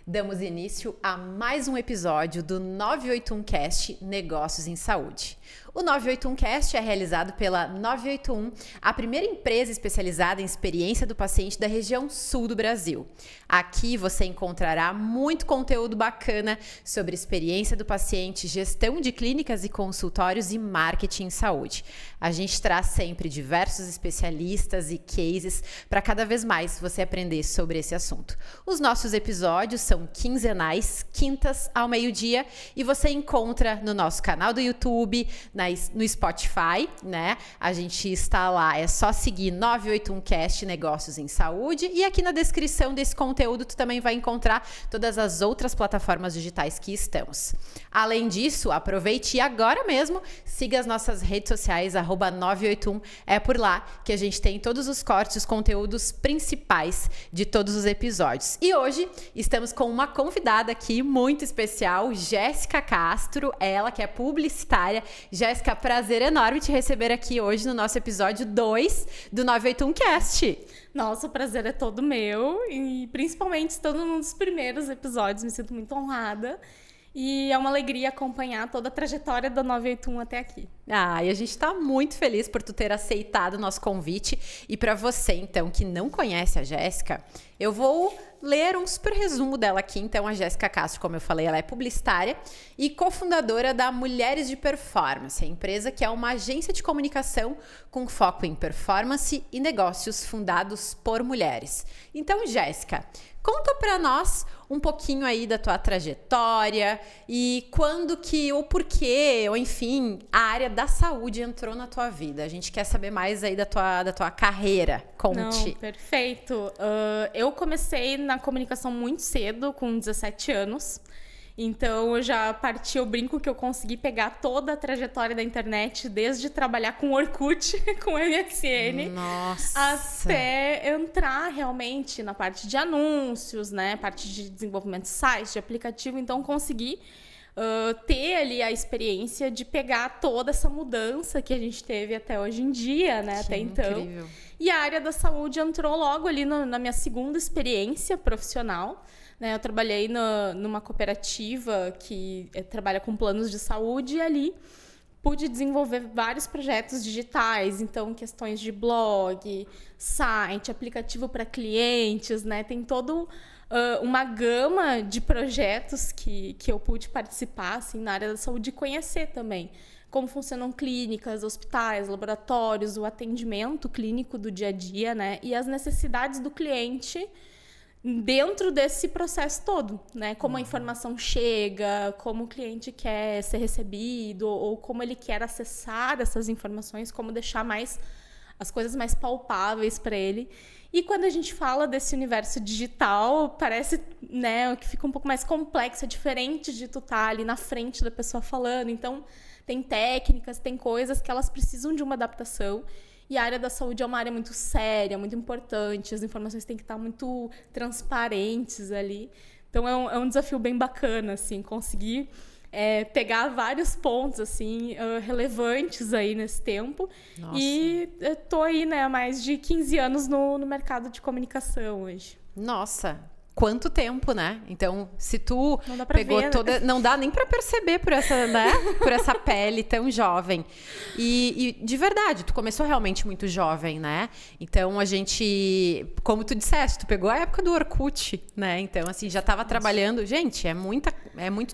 Damos início a mais um episódio do 981cast Negócios em Saúde. O 981cast é realizado pela 981, a primeira empresa especializada em experiência do paciente da região sul do Brasil. Aqui você encontrará muito conteúdo bacana sobre experiência do paciente, gestão de clínicas e consultórios e marketing em saúde. A gente traz sempre diversos especialistas e cases para cada vez mais você aprender sobre esse assunto. Os nossos episódios são quinzenais, quintas ao meio-dia, e você encontra no nosso canal do YouTube, no Spotify, né? A gente está lá, é só seguir 981cast Negócios em Saúde, e aqui na descrição desse conteúdo tu também vai encontrar todas as outras plataformas digitais que estamos. Além disso, aproveite e agora mesmo siga as nossas redes sociais, @981, é por lá que a gente tem todos os cortes, os conteúdos principais de todos os episódios. E hoje estamos com uma convidada aqui muito especial, Jéssica Castro, ela que é publicitária. Jéssica, prazer enorme te receber aqui hoje no nosso episódio 2 do 981cast. Nossa, o prazer é todo meu, e principalmente estando num dos primeiros episódios, me sinto muito honrada. E é uma alegria acompanhar toda a trajetória da 981 até aqui. E a gente está muito feliz por tu ter aceitado o nosso convite. E para você, então, que não conhece a Jéssica, eu vou ler um super resumo dela aqui. Então, a Jéssica Castro, como eu falei, ela é publicitária e cofundadora da Mulheres de Performance, a empresa que é uma agência de comunicação com foco em performance e negócios fundados por mulheres. Então, Jéssica, conta para nós um pouquinho aí da tua trajetória e quando que, ou porquê, ou enfim, a área da saúde entrou na tua vida. A gente quer saber mais aí da tua carreira. Conte. Não, perfeito. Eu comecei na comunicação muito cedo, com 17 anos. Então, eu já parti, eu brinco que eu consegui pegar toda a trajetória da internet, desde trabalhar com Orkut, com MSN, até entrar realmente na parte de anúncios, né? Parte de desenvolvimento de sites, de aplicativo. Então, consegui ter ali a experiência de pegar toda essa mudança que a gente teve até hoje em dia, né? Até então. Incrível. E a área da saúde entrou logo ali na minha segunda experiência profissional. Eu trabalhei numa cooperativa que trabalha com planos de saúde, e ali pude desenvolver vários projetos digitais, então questões de blog, site, aplicativo para clientes, né? Tem toda uma gama de projetos que eu pude participar assim, na área da saúde, e conhecer também como funcionam clínicas, hospitais, laboratórios, o atendimento clínico do dia a dia, né? E as necessidades do cliente dentro desse processo todo, né? Como a informação chega, como o cliente quer ser recebido, ou como ele quer acessar essas informações, como deixar as coisas mais palpáveis para ele. E quando a gente fala desse universo digital, parece, né, que fica um pouco mais complexo, é diferente de tu estar ali na frente da pessoa falando. Então, tem técnicas, tem coisas que elas precisam de uma adaptação. E a área da saúde é uma área muito séria, muito importante, as informações têm que estar muito transparentes ali. Então, é um desafio bem bacana, assim, conseguir pegar vários pontos, assim, relevantes aí nesse tempo. Nossa. E estou aí, né, há mais de 15 anos no mercado de comunicação hoje. Nossa, quanto tempo, né? Então, se tu não dá pra pegou ver, toda... né? Não dá nem pra perceber por essa, né? Por essa pele tão jovem. E de verdade, tu começou realmente muito jovem, né? Então, a gente... Como tu disseste, tu pegou a época do Orkut, né? Então, assim, já tava trabalhando... Gente, é muito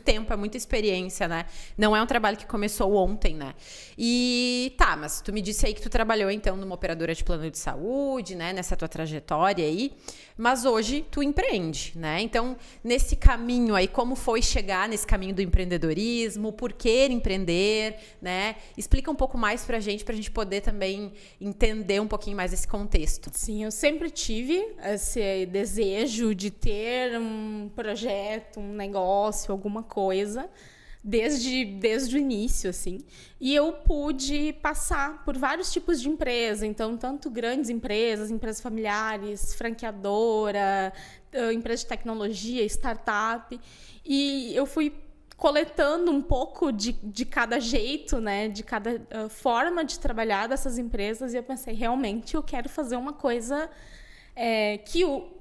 tempo, é muita experiência, né? Não é um trabalho que começou ontem, né? E tá, mas tu me disse aí que tu trabalhou, então, numa operadora de plano de saúde, né? Nessa tua trajetória aí. Mas hoje tu empreende, né? Então, nesse caminho aí, como foi chegar nesse caminho do empreendedorismo, por que empreender, né? Explica um pouco mais pra gente poder também entender um pouquinho mais esse contexto. Sim, eu sempre tive esse desejo de ter um projeto, um negócio, alguma coisa, desde o início, assim. E eu pude passar por vários tipos de empresa, então, tanto grandes empresas familiares, franqueadora, empresa de tecnologia, startup. E eu fui coletando um pouco de cada jeito, né, de cada forma de trabalhar dessas empresas, e eu pensei, realmente, eu quero fazer uma coisa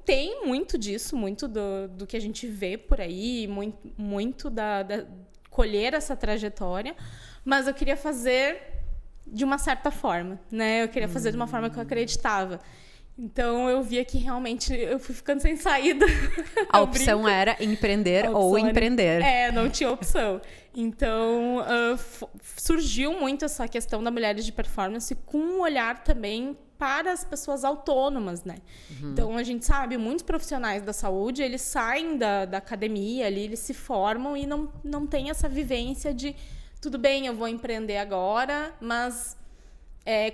Tem muito disso, muito do que a gente vê por aí, muito da colher essa trajetória, mas eu queria fazer de uma certa forma, né? Eu queria fazer de uma forma que eu acreditava. Então, eu via que realmente eu fui ficando sem saída. A opção era empreender ou empreender. Não tinha opção. Então, surgiu muito essa questão da Mulheres de Performance com um olhar também para as pessoas autônomas, né? Então, a gente sabe, muitos profissionais da saúde, eles saem da academia ali, eles se formam e não tem essa vivência de tudo bem, eu vou empreender agora, mas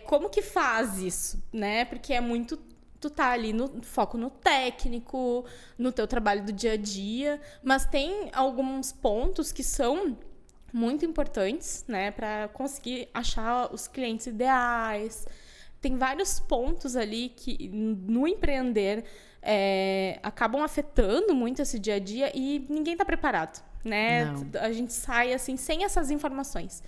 como que faz isso, né? Porque é muito... Tu tá ali no foco no técnico, no teu trabalho do dia a dia, mas tem alguns pontos que são muito importantes, né, para conseguir achar os clientes ideais. Tem vários pontos ali que no empreender acabam afetando muito esse dia a dia e ninguém tá preparado, né? Não. A gente sai assim sem essas informações.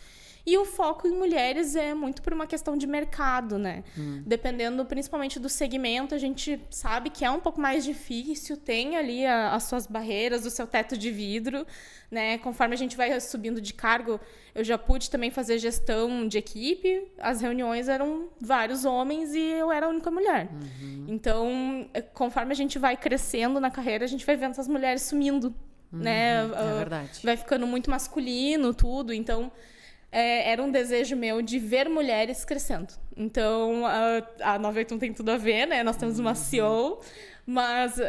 E o foco em mulheres é muito por uma questão de mercado, né? Dependendo principalmente do segmento, a gente sabe que é um pouco mais difícil, tem ali as suas barreiras, o seu teto de vidro, né? Conforme a gente vai subindo de cargo, eu já pude também fazer gestão de equipe, as reuniões eram vários homens e eu era a única mulher. Então, conforme a gente vai crescendo na carreira, a gente vai vendo essas mulheres sumindo, né? É verdade. Vai ficando muito masculino, tudo, então... era um desejo meu de ver mulheres crescendo. Então, a 981 tem tudo a ver, né? Nós temos uma CEO, mas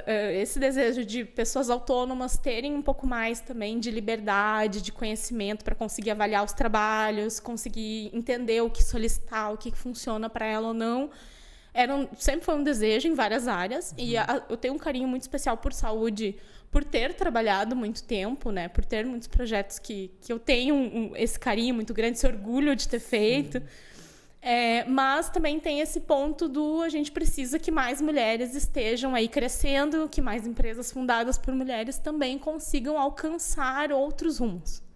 esse desejo de pessoas autônomas terem um pouco mais também de liberdade, de conhecimento para conseguir avaliar os trabalhos, conseguir entender o que solicitar, o que funciona para ela ou não, sempre foi um desejo em várias áreas. E eu tenho um carinho muito especial por saúde, por ter trabalhado muito tempo, né? Por ter muitos projetos que eu tenho esse carinho muito grande, esse orgulho de ter feito. Mas também tem esse ponto a gente precisa que mais mulheres estejam aí crescendo, que mais empresas fundadas por mulheres também consigam alcançar outros rumos.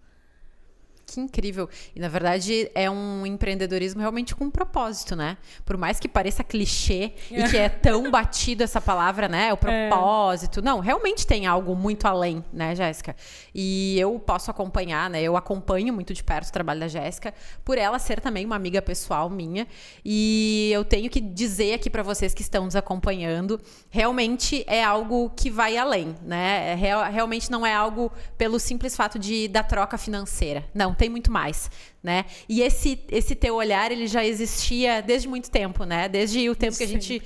Que incrível. E, na verdade, é um empreendedorismo realmente com um propósito, né? Por mais que pareça clichê e que é tão batido essa palavra, né? O propósito. Não, realmente tem algo muito além, né, Jéssica? E eu posso acompanhar, né? Eu acompanho muito de perto o trabalho da Jéssica, por ela ser também uma amiga pessoal minha. E eu tenho que dizer aqui para vocês que estão nos acompanhando, realmente é algo que vai além, né? Realmente não é algo pelo simples fato da troca financeira. Não, tem muito mais, né? E esse teu olhar, ele já existia desde muito tempo, né? Desde o tempo que a gente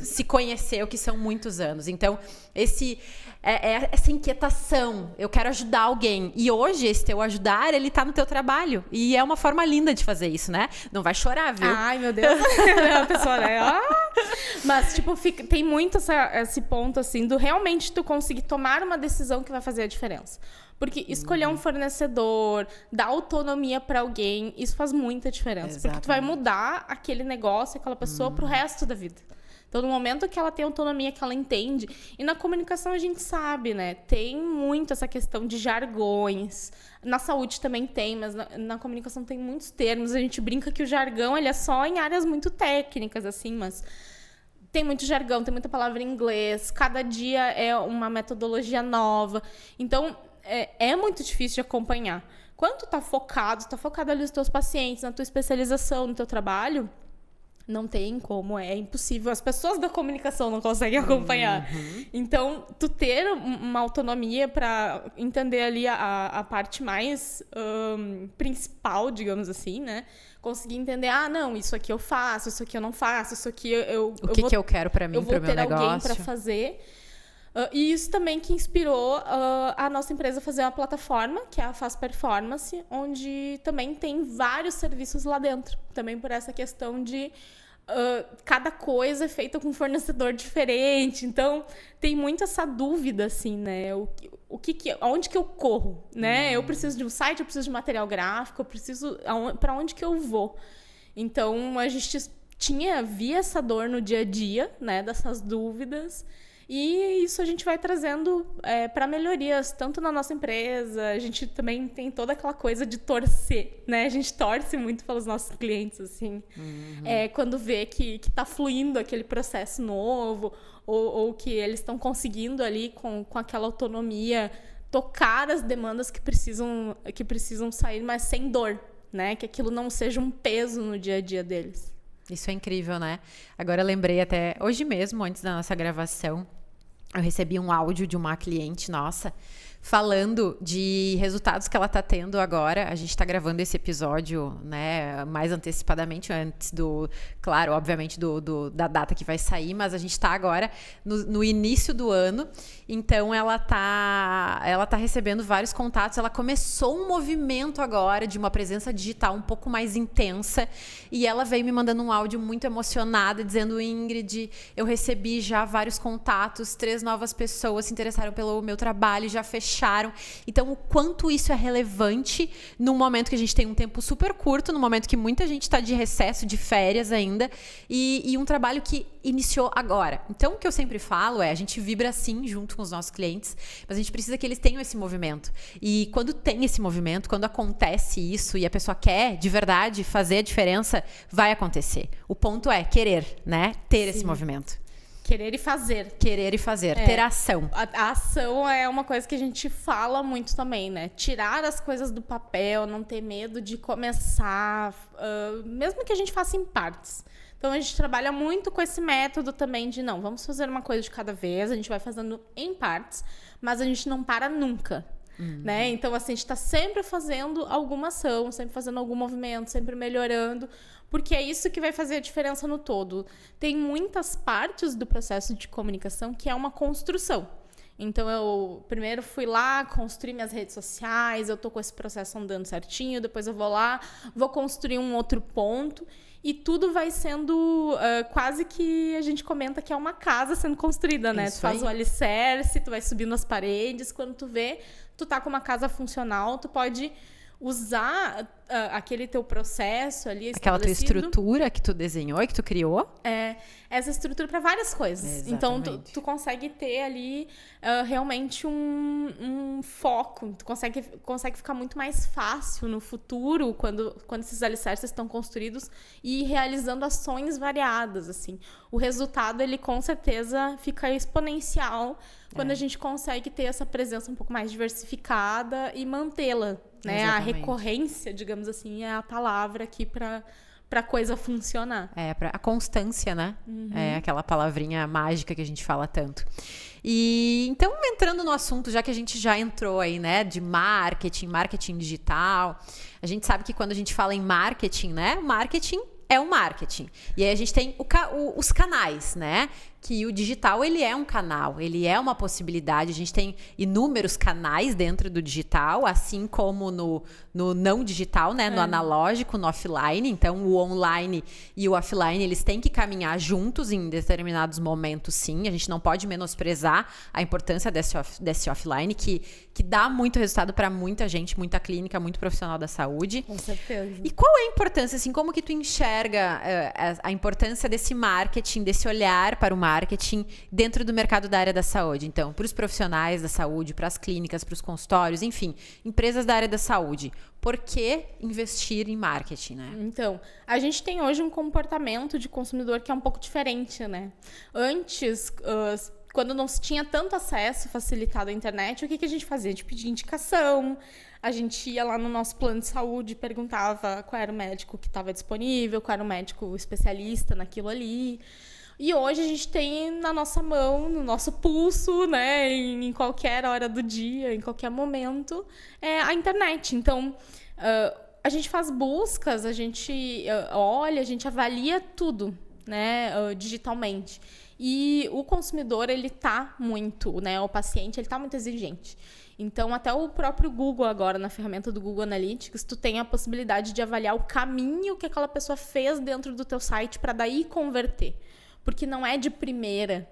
se conheceu, que são muitos anos. Então, essa inquietação, eu quero ajudar alguém. E hoje, esse teu ajudar, ele tá no teu trabalho. E é uma forma linda de fazer isso, né? Não vai chorar, viu? Ai, meu Deus. A pessoa, né? Mas, tipo, tem muito esse ponto, assim, do realmente tu conseguir tomar uma decisão que vai fazer a diferença. Porque escolher um fornecedor, dar autonomia para alguém, isso faz muita diferença. Exatamente. Porque tu vai mudar aquele negócio, aquela pessoa pro resto da vida. Então, no momento que ela tem autonomia, que ela entende... E na comunicação a gente sabe, né? Tem muito essa questão de jargões. Na saúde também tem, mas na comunicação tem muitos termos. A gente brinca que o jargão ele é só em áreas muito técnicas, assim, mas... Tem muito jargão, tem muita palavra em inglês. Cada dia é uma metodologia nova. Então... É muito difícil de acompanhar. Quando tu tá focado ali nos teus pacientes, na tua especialização, no teu trabalho, não tem como, é impossível. As pessoas da comunicação não conseguem acompanhar. Então, tu ter uma autonomia para entender ali a parte mais principal, digamos assim, né? Conseguir entender, não, isso aqui eu faço, isso aqui eu não faço, isso aqui o que eu quero para mim, para o meu negócio. Eu vou ter alguém para fazer. E isso também que inspirou a nossa empresa a fazer uma plataforma, que é a Faz Performance, onde também tem vários serviços lá dentro. Também por essa questão de cada coisa é feita com um fornecedor diferente. Então, tem muito essa dúvida, assim, né? Onde que eu corro, né? Eu preciso de um site, eu preciso de material gráfico, eu preciso... Para onde que eu vou? Então, a gente via essa dor no dia a dia, né? Dessas dúvidas... E isso a gente vai trazendo para melhorias, tanto na nossa empresa, a gente também tem toda aquela coisa de torcer, né? A gente torce muito pelos nossos clientes, assim. Quando vê que tá fluindo aquele processo novo, ou que eles estão conseguindo ali com aquela autonomia tocar as demandas que precisam sair, mas sem dor, né? Que aquilo não seja um peso no dia a dia deles. Isso é incrível, né? Agora eu lembrei até hoje mesmo, antes da nossa gravação, eu recebi um áudio de uma cliente nossa falando de resultados que ela está tendo agora. A gente está gravando esse episódio, né, mais antecipadamente, antes claro, obviamente, da data que vai sair, mas a gente está agora no início do ano, então ela tá recebendo vários contatos. Ela começou um movimento agora de uma presença digital um pouco mais intensa, e ela veio me mandando um áudio muito emocionada, dizendo: Ingrid, eu recebi já vários contatos, 3 novas pessoas se interessaram pelo meu trabalho, já fecharam. Então, o quanto isso é relevante num momento que a gente tem um tempo super curto, num momento que muita gente está de recesso, de férias ainda, e um trabalho que iniciou agora. Então, o que eu sempre falo a gente vibra assim junto com os nossos clientes, mas a gente precisa que eles tenham esse movimento. E quando tem esse movimento, quando acontece isso e a pessoa quer de verdade fazer a diferença, vai acontecer. O ponto é querer, né? Ter esse movimento. Querer e fazer. Querer e fazer. Ter ação. A ação é uma coisa que a gente fala muito também, né? Tirar as coisas do papel, não ter medo de começar, mesmo que a gente faça em partes. Então, a gente trabalha muito com esse método também de, não, vamos fazer uma coisa de cada vez, a gente vai fazendo em partes, mas a gente não para nunca. Né? Então, assim, a gente está sempre fazendo alguma ação, sempre fazendo algum movimento, sempre melhorando, porque é isso que vai fazer a diferença no todo. Tem muitas partes do processo de comunicação que é uma construção. Então, eu primeiro fui lá, construí minhas redes sociais, eu tô com esse processo andando certinho, depois eu vou lá, vou construir um outro ponto, e tudo vai sendo quase que a gente comenta que é uma casa sendo construída, né? Isso tu faz aí. o alicerce, tu vai subindo as paredes, quando tu vê, tu tá com uma casa funcional, tu pode usar aquele teu processo ali Aquela tua estabelecido. estrutura que tu desenhou e que tu criou. Essa estrutura para várias coisas. Exatamente. Então, tu consegue ter ali realmente um foco. Tu consegue ficar muito mais fácil no futuro, quando esses alicerces estão construídos, e ir realizando ações variadas, assim. O resultado, ele com certeza fica exponencial quando a gente consegue ter essa presença um pouco mais diversificada e mantê-la, né? A recorrência, digamos assim, é a palavra aqui para a coisa funcionar. A constância, né? É aquela palavrinha mágica que a gente fala tanto. E então, entrando no assunto, já que a gente já entrou aí, né, de marketing digital, a gente sabe que quando a gente fala em marketing, né, marketing é o marketing. E aí a gente tem os canais, né? Que o digital, ele é um canal, ele é uma possibilidade. A gente tem inúmeros canais dentro do digital, assim como no não digital, né? No analógico, no offline. Então, o online e o offline, eles têm que caminhar juntos em determinados momentos, sim. A gente não pode menosprezar a importância desse offline, que dá muito resultado para muita gente, muita clínica, muito profissional da saúde. Com certeza. E qual é a importância, assim, como que tu enxerga a importância desse marketing, desse olhar para o marketing dentro do mercado da área da saúde? Então, para os profissionais da saúde, para as clínicas, para os consultórios, enfim, empresas da área da saúde. Por que investir em marketing, né? Então, a gente tem hoje um comportamento de consumidor que é um pouco diferente, né? Antes, quando não se tinha tanto acesso facilitado à internet, o que a gente fazia? A gente pedia indicação, a gente ia lá no nosso plano de saúde, perguntava qual era o médico que estava disponível, qual era o médico especialista naquilo ali. E hoje a gente tem na nossa mão, no nosso pulso, né, em qualquer hora do dia, em qualquer momento, a internet. Então, a gente faz buscas, a gente olha, a gente avalia tudo, né, digitalmente. E o consumidor, ele tá muito, né, o paciente, ele tá muito exigente. Então, até o próprio Google agora, na ferramenta do Google Analytics, tu tem a possibilidade de avaliar o caminho que aquela pessoa fez dentro do teu site para daí converter. Porque não é de primeira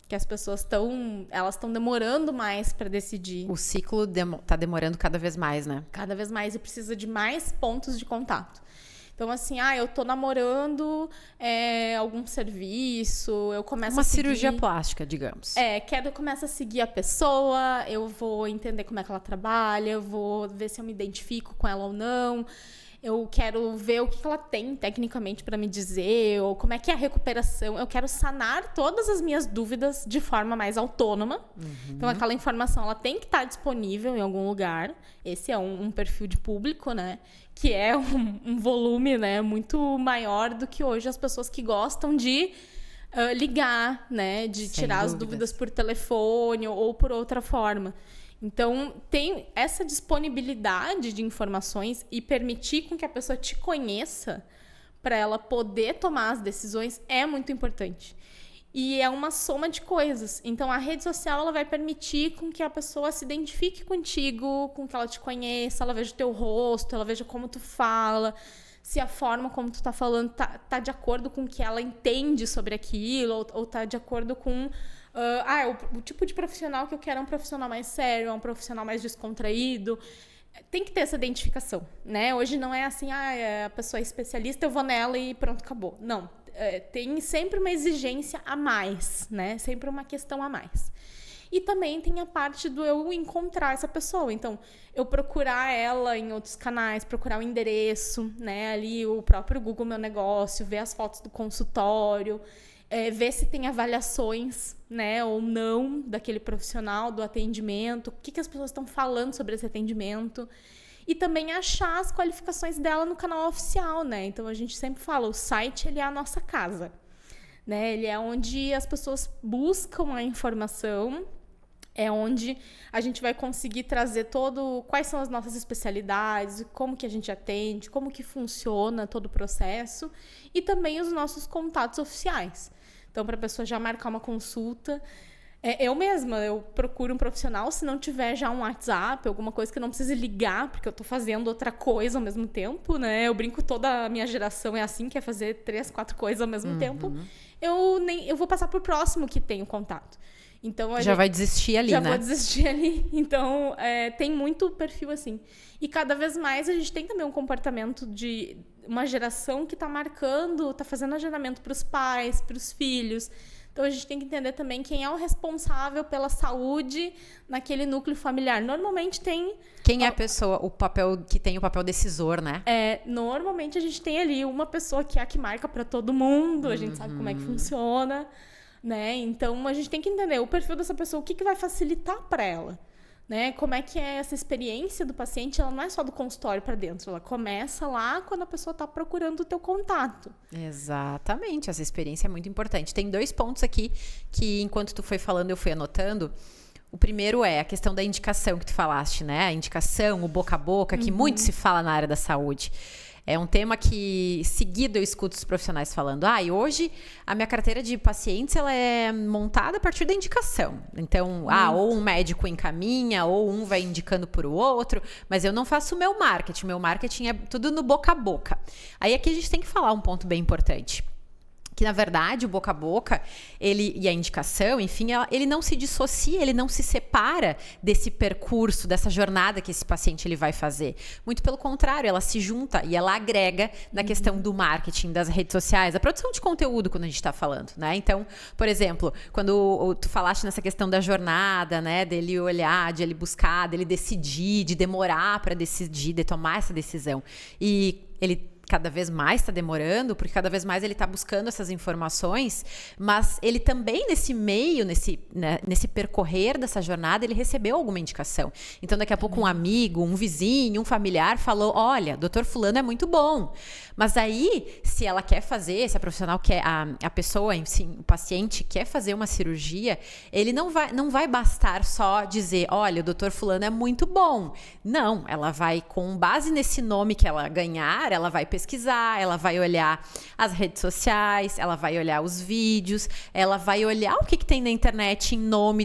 que as pessoas estão demorando mais para decidir. O ciclo tá demorando cada vez mais, né? Cada vez mais, e precisa de mais pontos de contato. Então, assim, eu tô namorando algum serviço, eu começo Uma a seguir... cirurgia plástica, digamos. Começo a seguir a pessoa, eu vou entender como é que ela trabalha, eu vou ver se eu me identifico com ela ou não. Eu quero ver o que ela tem tecnicamente para me dizer, ou como é que é a recuperação. Eu quero sanar todas as minhas dúvidas de forma mais autônoma. Então, aquela informação ela tem que estar disponível em algum lugar. Esse é um perfil de público, né? Que é um volume, né, muito maior do que hoje as pessoas que gostam de ligar, né? De tirar as dúvidas por telefone ou por outra forma. Então, tem essa disponibilidade de informações e permitir com que a pessoa te conheça para ela poder tomar as decisões é muito importante. E é uma soma de coisas. Então, a rede social ela vai permitir com que a pessoa se identifique contigo, com que ela te conheça, ela veja o teu rosto, ela veja como tu fala, se a forma como tu tá falando tá de acordo com o que ela entende sobre aquilo, ou tá de acordo com... o tipo de profissional que eu quero é um profissional mais sério, é um profissional mais descontraído. Tem que ter essa identificação, né? Hoje não é assim, a pessoa é especialista, eu vou nela e pronto, acabou. Não, tem sempre uma exigência a mais, né? Sempre uma questão a mais. E também tem a parte do eu encontrar essa pessoa. Então, eu procurar ela em outros canais, procurar o endereço, né? Ali o próprio Google Meu Negócio, ver as fotos do consultório, ver se tem avaliações, né, ou não daquele profissional, do atendimento, o que as pessoas estão falando sobre esse atendimento. E também achar as qualificações dela no canal oficial, né? Então, a gente sempre fala, o site ele é a nossa casa, né? Ele é onde as pessoas buscam a informação, é onde a gente vai conseguir trazer quais são as nossas especialidades, como que a gente atende, como que funciona todo o processo e também os nossos contatos oficiais. Então, para a pessoa já marcar uma consulta, eu mesma, eu procuro um profissional, se não tiver já um WhatsApp, alguma coisa que eu não precise ligar, porque eu estou fazendo outra coisa ao mesmo tempo, né? Eu brinco, toda a minha geração é assim, quer fazer 3, 4 coisas ao mesmo tempo. Eu vou passar pro próximo que tem o contato. Então, vai desistir ali, né? Já vou desistir ali. Então, tem muito perfil assim. E cada vez mais a gente tem também um comportamento de uma geração que está marcando, está fazendo agendamento para os pais, para os filhos. Então, a gente tem que entender também quem é o responsável pela saúde naquele núcleo familiar. Normalmente tem... Quem é a pessoa, que tem o papel decisor, né? Normalmente a gente tem ali uma pessoa que é a que marca para todo mundo, a gente sabe como é que funciona, né? Então, a gente tem que entender o perfil dessa pessoa, o que vai facilitar para ela, né? Como é que é essa experiência do paciente, ela não é só do consultório para dentro, ela começa lá quando a pessoa está procurando o teu contato. Exatamente, essa experiência é muito importante. Tem 2 pontos aqui que, enquanto tu foi falando, eu fui anotando. O primeiro é a questão da indicação que tu falaste, né? A indicação, o boca a boca, que muito se fala na área da saúde. É um tema que, seguido, eu escuto os profissionais falando. E hoje a minha carteira de pacientes ela é montada a partir da indicação. Então, ou um médico encaminha, ou um vai indicando para o outro, mas eu não faço o meu marketing. Meu marketing é tudo no boca a boca. Aí aqui a gente tem que falar um ponto bem importante. Que, na verdade, o boca a boca e a indicação, enfim, ele não se dissocia, ele não se separa desse percurso, dessa jornada que esse paciente ele vai fazer. Muito pelo contrário, ela se junta e ela agrega na questão do marketing, das redes sociais, a produção de conteúdo quando a gente está falando, né? Então, por exemplo, quando tu falaste nessa questão da jornada, né? Dele olhar, de ele buscar, dele decidir, de demorar para decidir, de tomar essa decisão. E ele cada vez mais está demorando, porque cada vez mais ele está buscando essas informações, mas ele também nesse meio, nesse percorrer dessa jornada, ele recebeu alguma indicação. Então, daqui a pouco um amigo, um vizinho, um familiar falou, olha, doutor fulano é muito bom. Mas aí, se ela quer fazer, se a profissional quer, a pessoa, enfim, o paciente quer fazer uma cirurgia, ele não vai bastar só dizer, olha, o doutor fulano é muito bom. Não, ela vai, com base nesse nome que ela ganhar, ela vai pesquisar, ela vai olhar as redes sociais, ela vai olhar os vídeos, ela vai olhar o que tem na internet em nome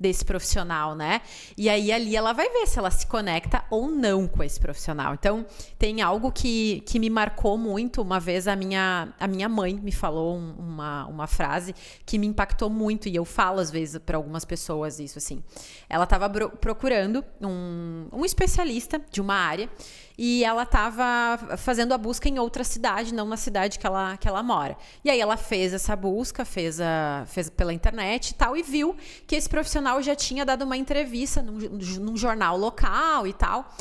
desse profissional, né? E aí ali ela vai ver se ela se conecta ou não com esse profissional. Então, tem algo que me marcou muito. Uma vez a minha mãe me falou uma frase que me impactou muito, e eu falo às vezes para algumas pessoas isso, assim. Ela estava procurando um especialista de uma área, e ela estava fazendo a busca em outra cidade, não na cidade que ela mora. E aí ela fez essa busca, fez pela internet e tal, e viu que esse profissional já tinha dado uma entrevista num jornal local e tal.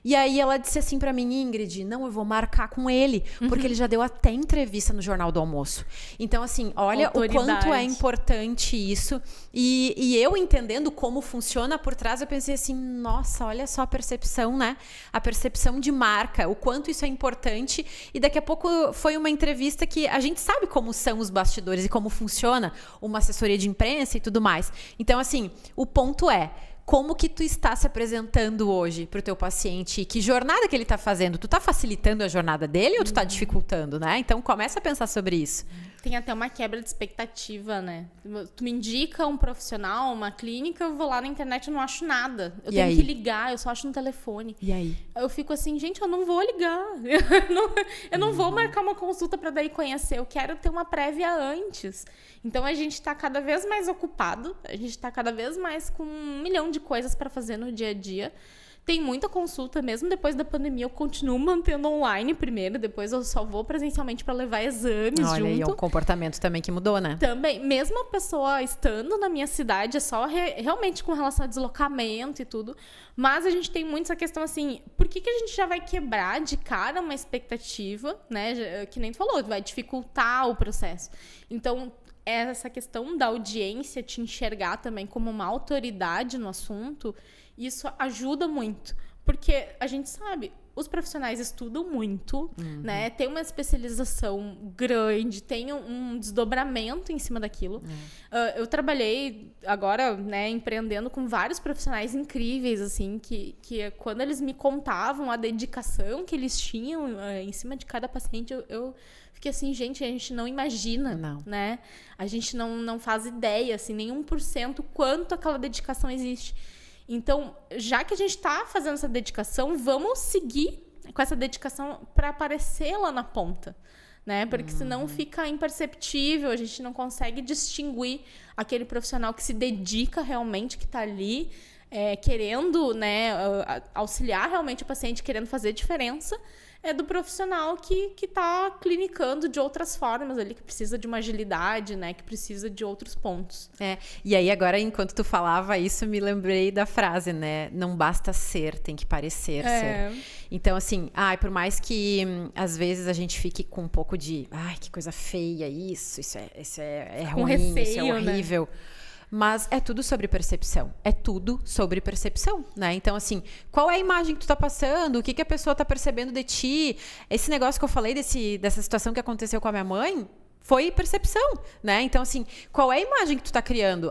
E aí ela disse assim pra mim: Ingrid, não, eu vou marcar com ele, porque ele já deu até entrevista no Jornal do Almoço. Então, assim, olha o quanto é importante isso. E eu entendendo como funciona por trás, eu pensei assim, nossa, olha só a percepção, né? A percepção de marca, o quanto isso é importante. E daqui a pouco foi uma entrevista que a gente sabe como são os bastidores e como funciona uma assessoria de imprensa e tudo mais. Então, assim, o ponto é: como que tu está se apresentando hoje para o teu paciente? Que jornada que ele está fazendo? Tu está facilitando a jornada dele ou tu está dificultando, né? Então, começa a pensar sobre isso. Tem até uma quebra de expectativa, né? Tu me indica um profissional, uma clínica, eu vou lá na internet e não acho nada. Eu tenho que ligar, eu só acho no telefone. E aí? Eu fico assim, gente, eu não vou ligar. Eu não vou marcar uma consulta para daí conhecer. Eu quero ter uma prévia antes. Então, a gente está cada vez mais ocupado. A gente está cada vez mais com 1 milhão de coisas para fazer no dia a dia. Tem muita consulta, mesmo depois da pandemia, eu continuo mantendo online primeiro, depois eu só vou presencialmente para levar exames junto. Olha, e é um comportamento também que mudou, né? Também, mesmo a pessoa estando na minha cidade, é só realmente com relação a deslocamento e tudo, mas a gente tem muito essa questão assim, por que a gente já vai quebrar de cara uma expectativa, né, que nem tu falou, vai dificultar o processo. Então, essa questão da audiência te enxergar também como uma autoridade no assunto, isso ajuda muito, porque a gente sabe, os profissionais estudam muito, né? Tem uma especialização grande, tem um desdobramento em cima daquilo. Eu trabalhei agora, né, empreendendo com vários profissionais incríveis, assim, que quando eles me contavam a dedicação que eles tinham em cima de cada paciente, eu fiquei assim, gente, a gente não imagina, né? A gente não faz ideia, assim, nem 1% quanto aquela dedicação existe. Então, já que a gente está fazendo essa dedicação, vamos seguir com essa dedicação para aparecer lá na ponta, né? Porque senão fica imperceptível, a gente não consegue distinguir aquele profissional que se dedica realmente, que está ali querendo, né, auxiliar realmente o paciente, querendo fazer diferença, do profissional que está clinicando de outras formas ali, que precisa de uma agilidade, né? Que precisa de outros pontos. E aí agora, enquanto tu falava isso, me lembrei da frase, né? Não basta ser, tem que parecer ser. Então, assim, por mais que às vezes a gente fique com um pouco de, que coisa feia isso é ruim, receio, isso é horrível. Né? Mas é tudo sobre percepção. É tudo sobre percepção, né? Então, assim, qual é a imagem que tu tá passando? O que a pessoa tá percebendo de ti? Esse negócio que eu falei dessa situação que aconteceu com a minha mãe foi percepção, né? Então, assim, qual é a imagem que tu tá criando?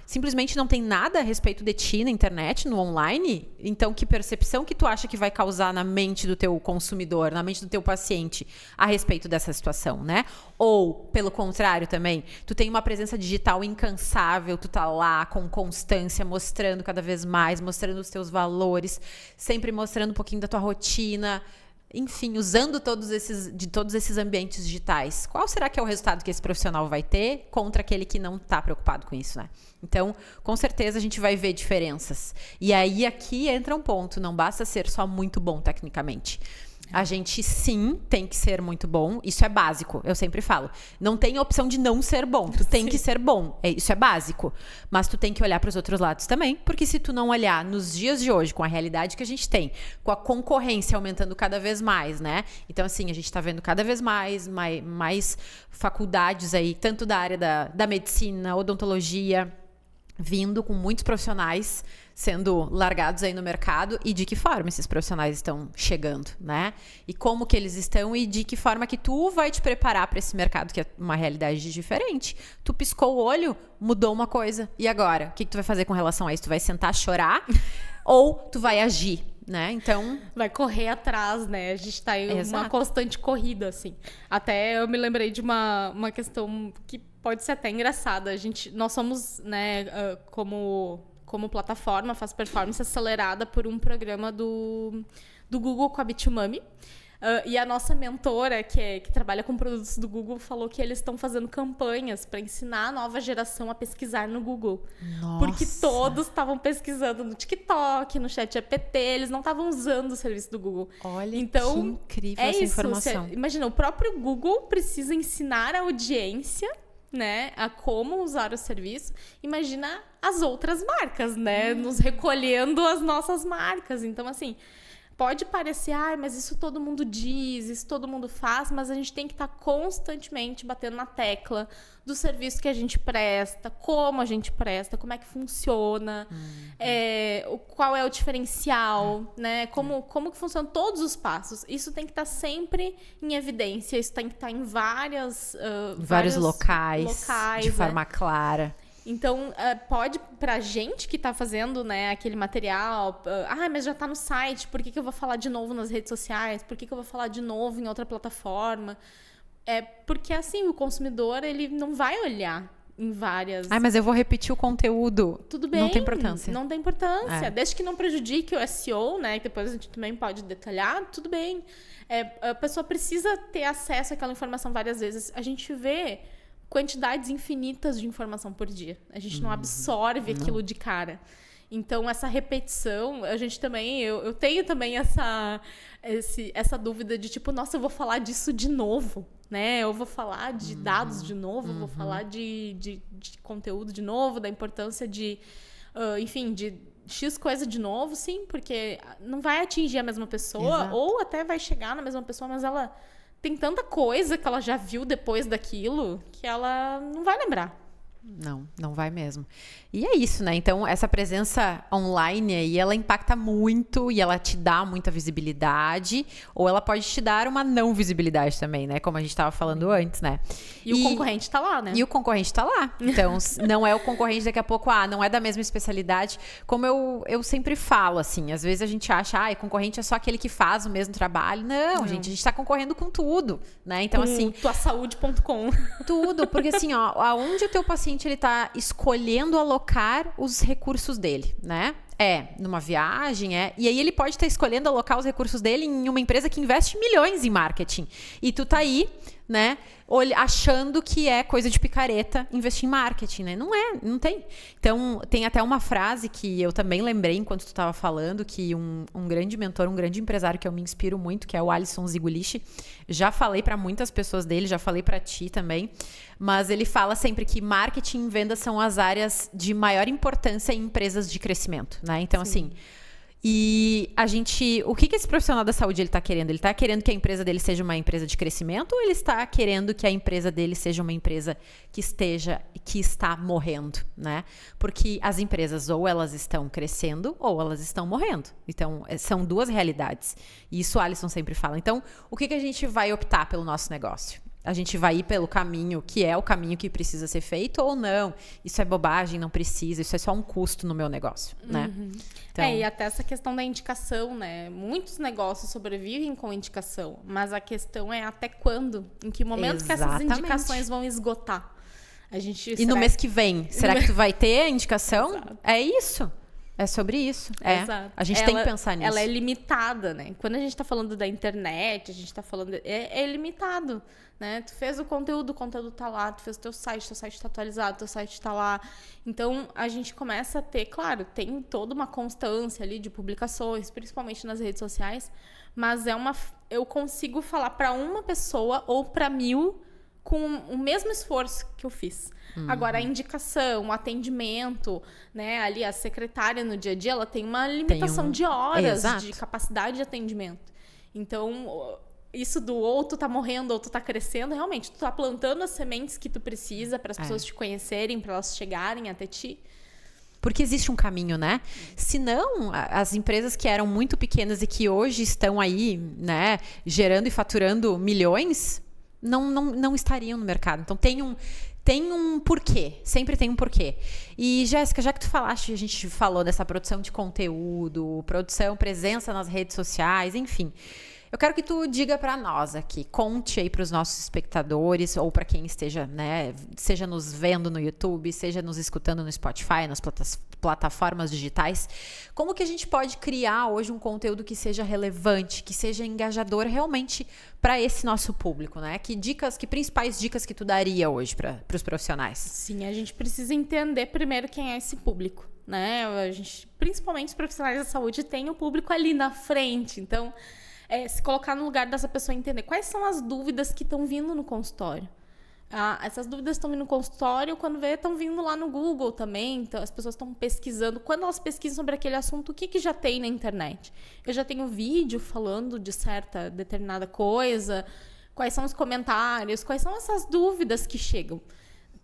Simplesmente não tem nada a respeito de ti na internet, no online? Então, que percepção que tu acha que vai causar na mente do teu consumidor, na mente do teu paciente a respeito dessa situação, né? Ou, pelo contrário também, tu tem uma presença digital incansável, tu tá lá com constância, mostrando cada vez mais, mostrando os teus valores, sempre mostrando um pouquinho da tua rotina, enfim, usando todos esses ambientes digitais. Qual será que é o resultado que esse profissional vai ter contra aquele que não está preocupado com isso, né? Então, com certeza a gente vai ver diferenças. E aí aqui entra um ponto, não basta ser só muito bom tecnicamente. A gente, sim, tem que ser muito bom. Isso é básico, eu sempre falo. Não tem a opção de não ser bom. Tu tem que ser bom. Isso é básico. Mas tu tem que olhar para os outros lados também. Porque se tu não olhar nos dias de hoje, com a realidade que a gente tem, com a concorrência aumentando cada vez mais, né? Então, assim, a gente está vendo cada vez mais faculdades aí, tanto da área da medicina, odontologia, vindo com muitos profissionais sendo largados aí no mercado, e de que forma esses profissionais estão chegando, né? E como que eles estão e de que forma que tu vai te preparar para esse mercado, que é uma realidade diferente. Tu piscou o olho, mudou uma coisa. E agora? O que tu vai fazer com relação a isso? Tu vai sentar, chorar ou tu vai agir? Né? Então, vai correr atrás, né? A gente tá em uma constante corrida, assim. Até eu me lembrei de uma questão que pode ser até engraçada. Nós somos, né, como como plataforma, faz performance acelerada por um programa do Google com a Bitumami. E a nossa mentora, que trabalha com produtos do Google, falou que eles estão fazendo campanhas para ensinar a nova geração a pesquisar no Google. Nossa. Porque todos estavam pesquisando no TikTok, no ChatGPT, eles não estavam usando o serviço do Google. Olha, então, que incrível essa informação. Imagina, o próprio Google precisa ensinar a audiência, né, a como usar o serviço. Imagina as outras marcas, né, nos recolhendo as nossas marcas. Então, assim, pode parecer, mas isso todo mundo diz, isso todo mundo faz, mas a gente tem que estar constantemente batendo na tecla do serviço que a gente presta, como a gente presta, como é que funciona, qual é o diferencial, né? Como que funcionam todos os passos. Isso tem que estar sempre em evidência, isso tem que estar em vários locais, de forma clara. Então, pode, pra gente que tá fazendo, né, aquele material, mas já tá no site, por que eu vou falar de novo nas redes sociais? Por que eu vou falar de novo em outra plataforma? Porque, assim, o consumidor, ele não vai olhar em várias... mas eu vou repetir o conteúdo. Tudo bem. Não tem importância. Não tem importância. Desde que não prejudique o SEO, né, que depois a gente também pode detalhar, tudo bem. A pessoa precisa ter acesso àquela informação várias vezes. A gente vê quantidades infinitas de informação por dia. A gente não absorve aquilo de cara. Então, essa repetição, a gente também... Eu tenho também essa dúvida de tipo, nossa, eu vou falar disso de novo, né? Eu vou falar de dados de novo, vou falar de conteúdo de novo, da importância de, enfim, de X coisa de novo, sim, porque não vai atingir a mesma pessoa, ou até vai chegar na mesma pessoa, mas ela... tem tanta coisa que ela já viu depois daquilo que ela não vai lembrar. Não vai mesmo. E é isso, né? Então, essa presença online aí, ela impacta muito e ela te dá muita visibilidade, ou ela pode te dar uma não visibilidade também, né? Como a gente estava falando antes, né? E o concorrente tá lá, né? E o concorrente tá lá. Então, não é o concorrente daqui a pouco, não é da mesma especialidade. Como eu sempre falo, assim, às vezes a gente acha, concorrente é só aquele que faz o mesmo trabalho. Não, gente, a gente tá concorrendo com tudo, né? Então, assim... tuasaude.com. Tudo, porque assim, aonde o teu paciente ele tá escolhendo alocar os recursos dele, né? Numa viagem, e aí ele pode estar escolhendo alocar os recursos dele em uma empresa que investe milhões em marketing. E tu tá aí, né, achando que é coisa de picareta investir em marketing, né? Não tem. Então, tem até uma frase que eu também lembrei enquanto tu tava falando, que um grande mentor, um grande empresário que eu me inspiro muito, que é o Alisson Zigulich, já falei para muitas pessoas dele, já falei para ti também, mas ele fala sempre que marketing e vendas são as áreas de maior importância em empresas de crescimento, né? Então, assim, e o que esse profissional da saúde ele está querendo? Ele está querendo que a empresa dele seja uma empresa de crescimento, ou ele está querendo que a empresa dele seja uma empresa que está morrendo, né? Porque as empresas ou elas estão crescendo ou elas estão morrendo. Então, são duas realidades. E isso o Alisson sempre fala. Então, o que a gente vai optar pelo nosso negócio? A gente vai ir pelo caminho que é o caminho que precisa ser feito, ou não? Isso é bobagem, não precisa, isso é só um custo no meu negócio, né? Então... e até essa questão da indicação, né? Muitos negócios sobrevivem com indicação, mas a questão é até quando, em que momento que essas indicações vão esgotar. No mês que vem, será que tu vai ter a indicação? Exato. É isso. É sobre isso. Exato. A gente tem que pensar nisso. Ela é limitada, né? Quando a gente tá falando da internet, a gente tá falando... É limitado, né? Tu fez o conteúdo tá lá. Tu fez o teu site tá atualizado, teu site tá lá. Então, a gente começa a ter... Claro, tem toda uma constância ali de publicações, principalmente nas redes sociais, mas eu consigo falar para uma pessoa ou para 1000 com o mesmo esforço que eu fiz. Agora, a indicação, o atendimento, né? Ali, a secretária no dia a dia, ela tem uma limitação de horas de capacidade de atendimento. Então, isso do ou tu tá morrendo ou tu tá crescendo, realmente, tu tá plantando as sementes que tu precisa para as pessoas te conhecerem, para elas chegarem até ti. Porque existe um caminho, né? Senão, as empresas que eram muito pequenas e que hoje estão aí, né, gerando e faturando milhões, não estariam no mercado. Então, tem um porquê, sempre tem um porquê. E, Jéssica, já que tu falaste, a gente falou dessa produção de conteúdo, presença nas redes sociais, enfim. Eu quero que tu diga para nós aqui, conte aí para os nossos espectadores ou para quem esteja, né, seja nos vendo no YouTube, seja nos escutando no Spotify, nas plataformas digitais, como que a gente pode criar hoje um conteúdo que seja relevante, que seja engajador realmente para esse nosso público, né? Que principais dicas que tu daria hoje para os profissionais? Sim, a gente precisa entender primeiro quem é esse público, né? Principalmente os profissionais da saúde têm o público ali na frente, então se colocar no lugar dessa pessoa e entender quais são as dúvidas que estão vindo no consultório. Essas dúvidas estão vindo no consultório, quando vê, estão vindo lá no Google também. Então, as pessoas estão pesquisando. Quando elas pesquisam sobre aquele assunto, o que já tem na internet? Eu já tenho vídeo falando de determinada coisa, quais são os comentários, quais são essas dúvidas que chegam.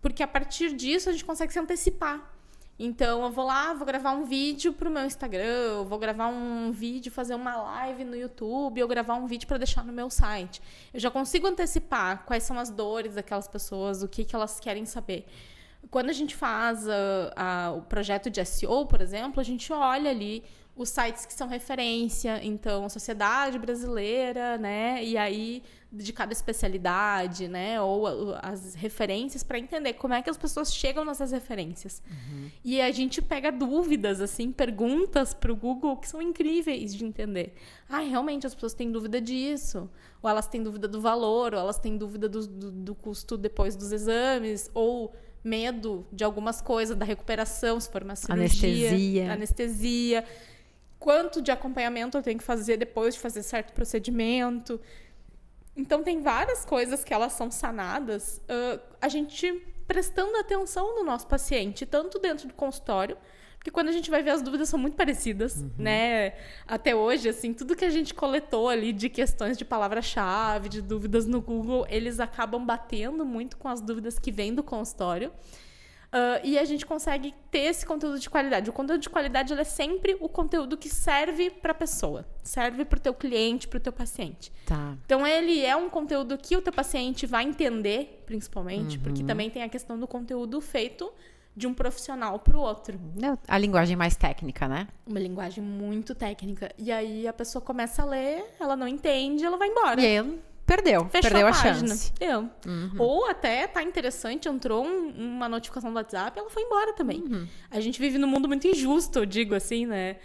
Porque a partir disso a gente consegue se antecipar. Então, eu vou lá, vou gravar um vídeo para o meu Instagram, eu vou gravar um vídeo, fazer uma live no YouTube, ou gravar um vídeo para deixar no meu site. Eu já consigo antecipar quais são as dores daquelas pessoas, o que elas querem saber. Quando a gente faz o projeto de SEO, por exemplo, a gente olha ali os sites que são referência, então, Sociedade Brasileira, né? E aí, de cada especialidade, né? Ou as referências para entender como é que as pessoas chegam nessas referências. Uhum. E a gente pega dúvidas, assim, perguntas para o Google que são incríveis de entender. Realmente as pessoas têm dúvida disso. Ou elas têm dúvida do valor, ou elas têm dúvida do custo depois dos exames, ou medo de algumas coisas, da recuperação, se for uma cirurgia. Anestesia. Quanto de acompanhamento eu tenho que fazer depois de fazer certo procedimento. Então, tem várias coisas que elas são sanadas, a gente prestando atenção no nosso paciente, tanto dentro do consultório, porque quando a gente vai ver, as dúvidas são muito parecidas, né? Até hoje, assim, tudo que a gente coletou ali de questões de palavra-chave, de dúvidas no Google, eles acabam batendo muito com as dúvidas que vêm do consultório. E a gente consegue ter esse conteúdo de qualidade. O conteúdo de qualidade ele é sempre o conteúdo que serve para a pessoa, serve para o teu cliente, para o teu paciente. Tá. Então, ele é um conteúdo que o teu paciente vai entender, principalmente, porque também tem a questão do conteúdo feito de um profissional para o outro. A linguagem mais técnica, né? Uma linguagem muito técnica. E aí, a pessoa começa a ler, ela não entende, ela vai embora. E aí, perdeu a chance. Ou até tá interessante, entrou uma notificação do WhatsApp, ela foi embora também. A gente vive num mundo muito injusto, eu digo assim, né?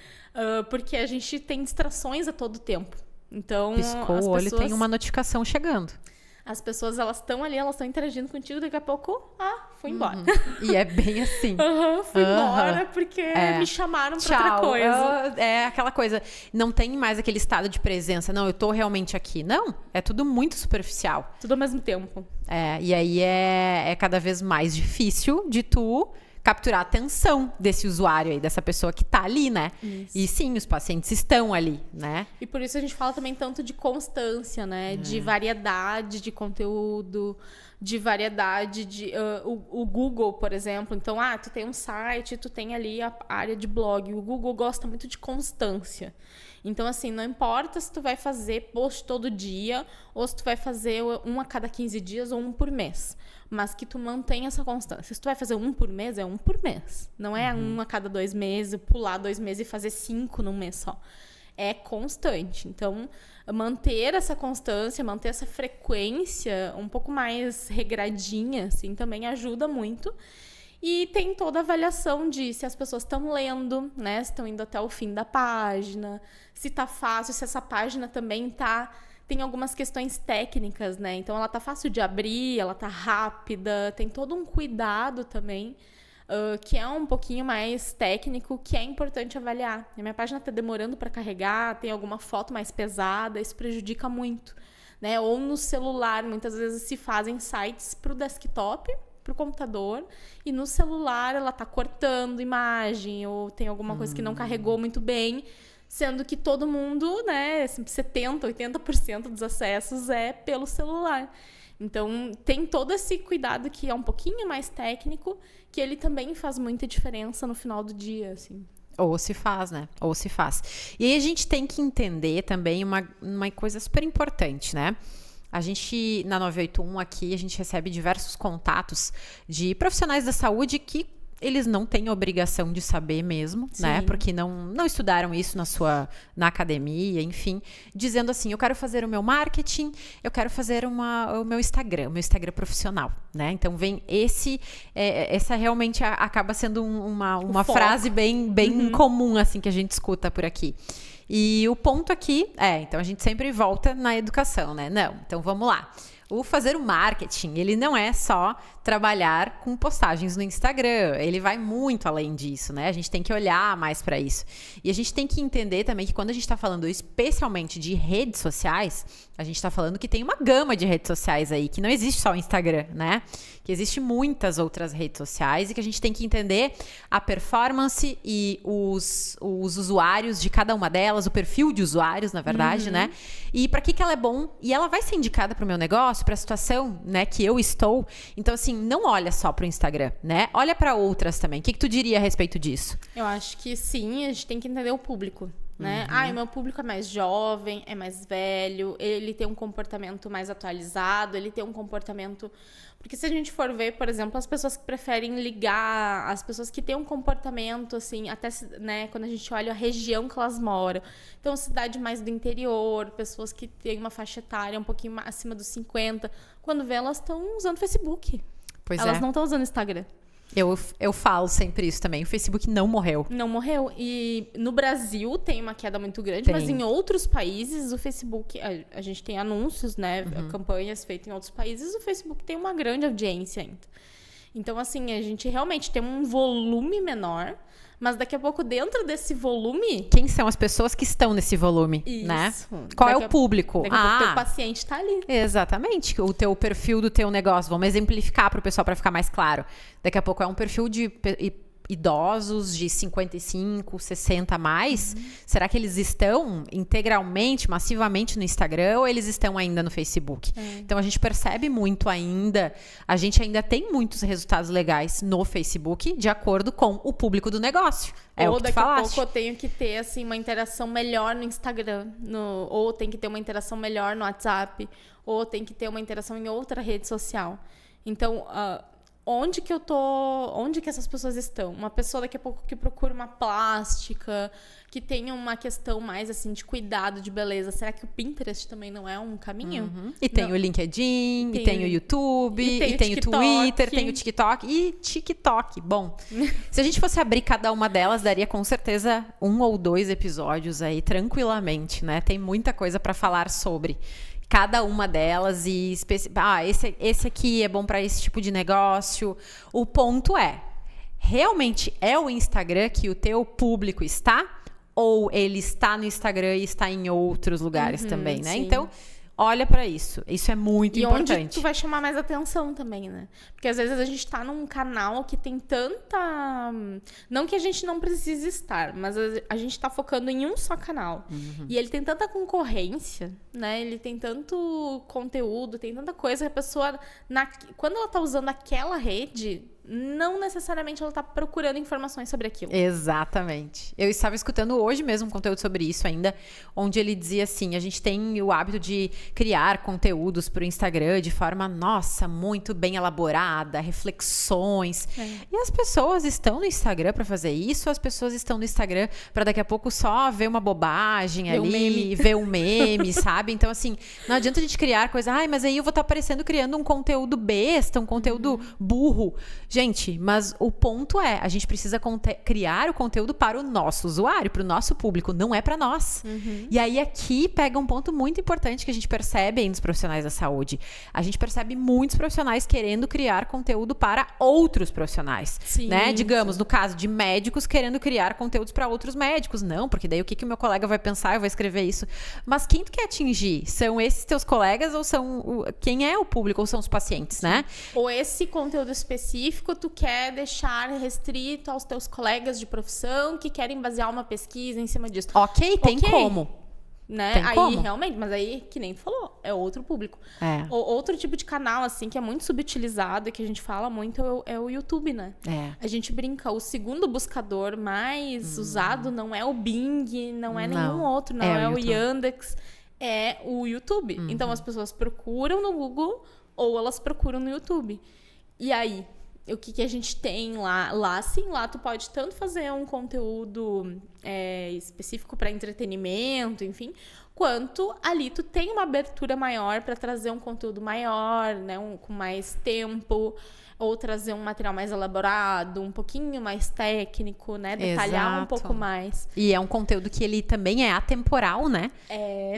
Porque a gente tem distrações a todo tempo. Então, piscou o olho, tem uma notificação chegando. As pessoas, elas estão ali, elas estão interagindo contigo, daqui a pouco, fui embora. E é bem assim. Fui embora porque me chamaram pra outra coisa. É aquela coisa, não tem mais aquele estado de presença. Não, eu tô realmente aqui. Não, é tudo muito superficial. Tudo ao mesmo tempo. E aí é cada vez mais difícil de tu capturar a atenção desse usuário aí, dessa pessoa que tá ali, né? Isso. E sim, os pacientes estão ali, né? E por isso a gente fala também tanto de constância, né? De variedade de conteúdo, de variedade de... o Google, por exemplo. Então, tu tem um site, tu tem ali a área de blog. O Google gosta muito de constância. Então, assim, não importa se tu vai fazer post todo dia ou se tu vai fazer um a cada 15 dias ou um por mês. Mas que tu mantenha essa constância. Se tu vai fazer um por mês, é um por mês. Não é um a cada 2 meses, pular 2 meses e fazer 5 num mês só. É constante. Então, manter essa constância, manter essa frequência um pouco mais regradinha, assim, também ajuda muito. E tem toda a avaliação de se as pessoas estão lendo, né? Se estão indo até o fim da página, se tá fácil, se essa página também tem algumas questões técnicas, né? Então, ela tá fácil de abrir, ela tá rápida, tem todo um cuidado também, que é um pouquinho mais técnico, que é importante avaliar. A minha página tá demorando para carregar, tem alguma foto mais pesada, isso prejudica muito, né? Ou no celular, muitas vezes se fazem sites pro desktop, pro computador, e no celular ela tá cortando imagem, ou tem alguma coisa que não carregou muito bem, sendo que todo mundo, né, 70%, 80% dos acessos é pelo celular. Então, tem todo esse cuidado que é um pouquinho mais técnico, que ele também faz muita diferença no final do dia, assim. Ou se faz, né? Ou se faz. E aí a gente tem que entender também uma coisa super importante, né? A gente, na 981 aqui, a gente recebe diversos contatos de profissionais da saúde que eles não têm obrigação de saber mesmo, né? Porque não estudaram isso na academia, enfim. Dizendo assim, eu quero fazer o meu marketing, eu quero fazer o meu Instagram profissional, né? Então vem essa realmente acaba sendo uma frase bem comum, assim, que a gente escuta por aqui. E o ponto aqui então a gente sempre volta na educação, né? Não, então vamos lá. O fazer o marketing, ele não é só trabalhar com postagens no Instagram, ele vai muito além disso, né? A gente tem que olhar mais para isso. E a gente tem que entender também que quando a gente está falando especialmente de redes sociais, a gente está falando que tem uma gama de redes sociais aí, que não existe só o Instagram, né? Que existe muitas outras redes sociais e que a gente tem que entender a performance e os usuários de cada uma delas, o perfil de usuários, na verdade, né? E para que ela é bom. E ela vai ser indicada para o meu negócio, para a situação, né, que eu estou. Então, assim, não olha só para o Instagram, né? Olha para outras também. O que tu diria a respeito disso? Eu acho que sim, a gente tem que entender o público, né? O meu público é mais jovem, é mais velho, ele tem um comportamento mais atualizado, ele tem um comportamento... Porque se a gente for ver, por exemplo, as pessoas que preferem ligar, as pessoas que têm um comportamento, assim, até, né, quando a gente olha a região que elas moram. Então, cidade mais do interior, pessoas que têm uma faixa etária um pouquinho acima dos 50, quando vê, elas estão usando Facebook. Elas não estão usando Instagram. Eu falo sempre isso também. O Facebook não morreu. Não morreu. E no Brasil tem uma queda muito grande, mas em outros países o Facebook... A gente tem anúncios, né? Campanhas feitas em outros países. O Facebook tem uma grande audiência ainda. Então, assim, a gente realmente tem um volume menor, mas daqui a pouco, dentro desse volume... Quem são as pessoas que estão nesse volume, né? Qual é o público? Daqui a pouco o teu paciente está ali. Exatamente. O teu perfil do teu negócio. Vamos exemplificar para o pessoal, para ficar mais claro. Daqui a pouco é um perfil de idosos de 55, 60 a mais. Será que eles estão integralmente, massivamente no Instagram ou eles estão ainda no Facebook? Então a gente percebe muito ainda, a gente ainda tem muitos resultados legais no Facebook de acordo com o público do negócio. Ou daqui a pouco eu tenho que ter assim, uma interação melhor no Instagram, ou tem que ter uma interação melhor no WhatsApp, ou tem que ter uma interação em outra rede social. Então, onde que essas pessoas estão? Uma pessoa daqui a pouco que procura uma plástica, que tenha uma questão mais assim de cuidado, de beleza. Será que o Pinterest também não é um caminho? E tem o LinkedIn, e tem o YouTube, e tem o Twitter, tem o TikTok e TikTok. Bom, se a gente fosse abrir cada uma delas, daria com certeza 1 ou 2 episódios aí tranquilamente, né? Tem muita coisa para falar sobre cada uma delas e esse aqui é bom para esse tipo de negócio. O ponto realmente é o Instagram que o teu público está? Ou ele está no Instagram e está em outros lugares também, né? Sim. Então, olha para isso. Isso é muito importante. E onde tu vai chamar mais atenção também, né? Porque às vezes a gente tá num canal que tem tanta... Não que a gente não precise estar, mas a gente tá focando em um só canal. E ele tem tanta concorrência, né? Ele tem tanto conteúdo, tem tanta coisa que a pessoa... Quando ela tá usando aquela rede... não necessariamente ela está procurando informações sobre aquilo. Exatamente. Eu estava escutando hoje mesmo um conteúdo sobre isso ainda, onde ele dizia assim, a gente tem o hábito de criar conteúdos para o Instagram de forma, muito bem elaborada, reflexões. E as pessoas estão no Instagram para fazer isso, as pessoas estão no Instagram para daqui a pouco só ver uma bobagem ver um meme, sabe? Então, assim, não adianta a gente criar coisa, mas aí eu vou estar aparecendo criando um conteúdo besta, um conteúdo burro. Gente, mas o ponto a gente precisa criar o conteúdo para o nosso usuário, para o nosso público, não é para nós. E aí aqui pega um ponto muito importante que a gente percebe aí nos profissionais da saúde. A gente percebe muitos profissionais querendo criar conteúdo para outros profissionais, né? Digamos, no caso de médicos querendo criar conteúdos para outros médicos. Não, porque daí o que o meu colega vai pensar? Eu vou escrever isso. Mas quem tu quer atingir? São esses teus colegas ou quem é o público ou são os pacientes, né? Ou esse conteúdo específico tu quer deixar restrito aos teus colegas de profissão que querem basear uma pesquisa em cima disso. Ok, tem como. Né? Tem aí como? Realmente, mas aí, que nem tu falou, é outro público. Outro tipo de canal, assim, que é muito subutilizado e que a gente fala muito é o YouTube, né? A gente brinca, o segundo buscador mais usado não é o Bing, não é nenhum outro, não é o Yandex, é o YouTube. Então as pessoas procuram no Google ou elas procuram no YouTube. E aí, o que a gente tem lá? Lá tu pode tanto fazer um conteúdo específico para entretenimento, enfim, quanto ali tu tem uma abertura maior para trazer um conteúdo maior, né, com mais tempo, ou trazer um material mais elaborado, um pouquinho mais técnico, né, detalhar um pouco mais. E é um conteúdo que ele também é atemporal, né?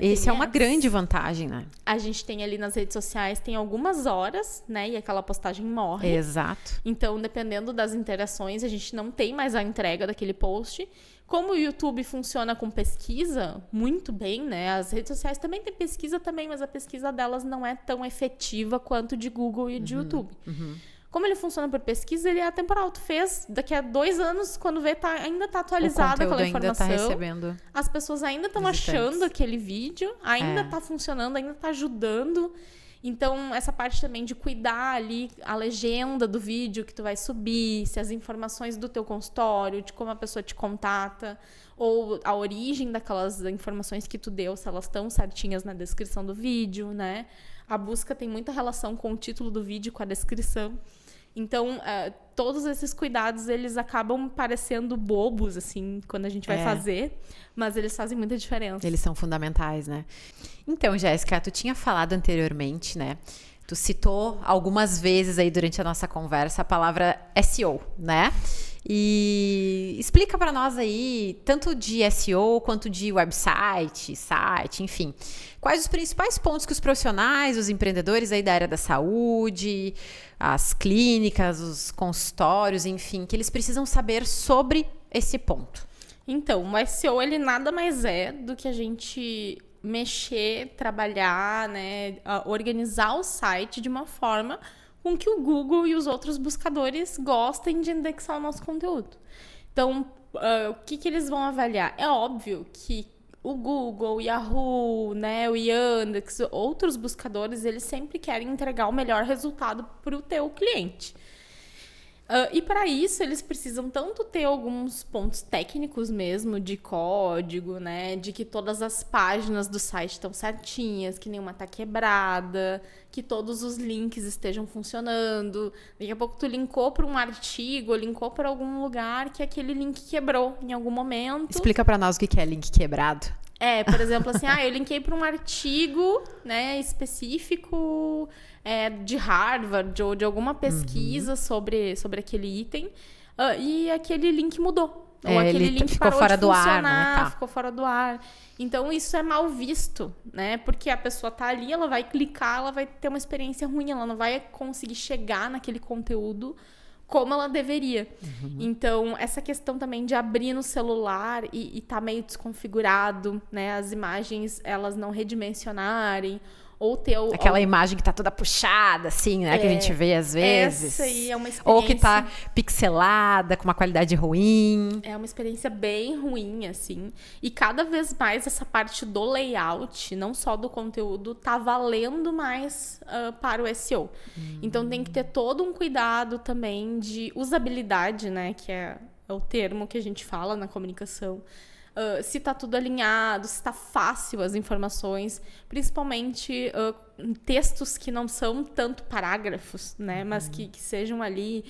Esse é uma grande vantagem, né? A gente tem ali nas redes sociais, tem algumas horas, né, e aquela postagem morre. Exato. Então, dependendo das interações, a gente não tem mais a entrega daquele post. Como o YouTube funciona com pesquisa muito bem, né? As redes sociais também têm pesquisa também, mas a pesquisa delas não é tão efetiva quanto de Google e de YouTube. Como ele funciona por pesquisa, ele é atemporal. Tu fez, daqui a 2 anos, quando vê, ainda tá atualizada aquela informação. Ainda tá recebendo. As pessoas ainda estão achando aquele vídeo, ainda tá funcionando, ainda tá ajudando. Então, essa parte também de cuidar ali a legenda do vídeo que tu vai subir, se as informações do teu consultório, de como a pessoa te contata, ou a origem daquelas informações que tu deu, se elas estão certinhas na descrição do vídeo, né? A busca tem muita relação com o título do vídeo, com a descrição. Então, todos esses cuidados, eles acabam parecendo bobos, assim, quando a gente vai fazer, mas eles fazem muita diferença. Eles são fundamentais, né? Então, Jéssica, tu tinha falado anteriormente, né? Tu citou algumas vezes aí durante a nossa conversa a palavra SEO, né? E explica para nós aí, tanto de SEO quanto de website, site, enfim. Quais os principais pontos que os profissionais, os empreendedores aí da área da saúde, as clínicas, os consultórios, enfim, que eles precisam saber sobre esse ponto? Então, o SEO, ele nada mais é do que a gente mexer, trabalhar, né, organizar o site de uma forma com que o Google e os outros buscadores gostem de indexar o nosso conteúdo. Então, o que eles vão avaliar? É óbvio que o Google, o Yahoo, né, o Yandex, outros buscadores, eles sempre querem entregar o melhor resultado para o teu cliente. E para isso, eles precisam tanto ter alguns pontos técnicos mesmo, de código, né? De que todas as páginas do site estão certinhas, que nenhuma está quebrada, que todos os links estejam funcionando. Daqui a pouco tu linkou para um artigo, linkou para algum lugar que aquele link quebrou em algum momento. Explica para nós o que é link quebrado. Por exemplo, assim, eu linkei para um artigo, né, específico de Harvard ou de alguma pesquisa sobre aquele item e aquele link mudou. Ou aquele link ficou fora do ar, né? Ficou fora do ar. Então, isso é mal visto, né? Porque a pessoa tá ali, ela vai clicar, ela vai ter uma experiência ruim, ela não vai conseguir chegar naquele conteúdo como ela deveria. Então, essa questão também de abrir no celular e tá meio desconfigurado, né? As imagens, elas não redimensionarem, ou ter... Aquela imagem que tá toda puxada, assim, né? Que a gente vê às vezes. Essa aí é uma experiência... Ou que tá pixelada, com uma qualidade ruim. É uma experiência bem ruim, assim. E cada vez mais essa parte do layout, não só do conteúdo, tá valendo mais para o SEO. Então, tem que ter todo um cuidado também de usabilidade, né? Que é o termo que a gente fala na comunicação. Se está tudo alinhado, se está fácil as informações, principalmente textos que não são tanto parágrafos, né, mas que sejam ali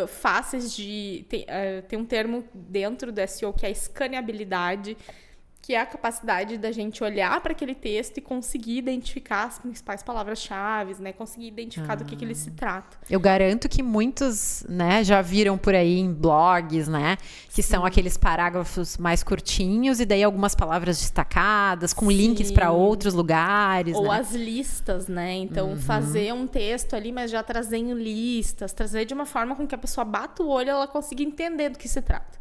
fáceis de... Tem um termo dentro do SEO que é a escaneabilidade, que é a capacidade da gente olhar para aquele texto e conseguir identificar as principais palavras-chave, né? Conseguir identificar do que ele se trata. Eu garanto que muitos, né, já viram por aí em blogs, né? Que são aqueles parágrafos mais curtinhos e daí algumas palavras destacadas, com links para outros lugares. Ou né? as listas, né? Então, fazer um texto ali, mas já trazendo listas, trazer de uma forma com que a pessoa bata o olho e ela consiga entender do que se trata.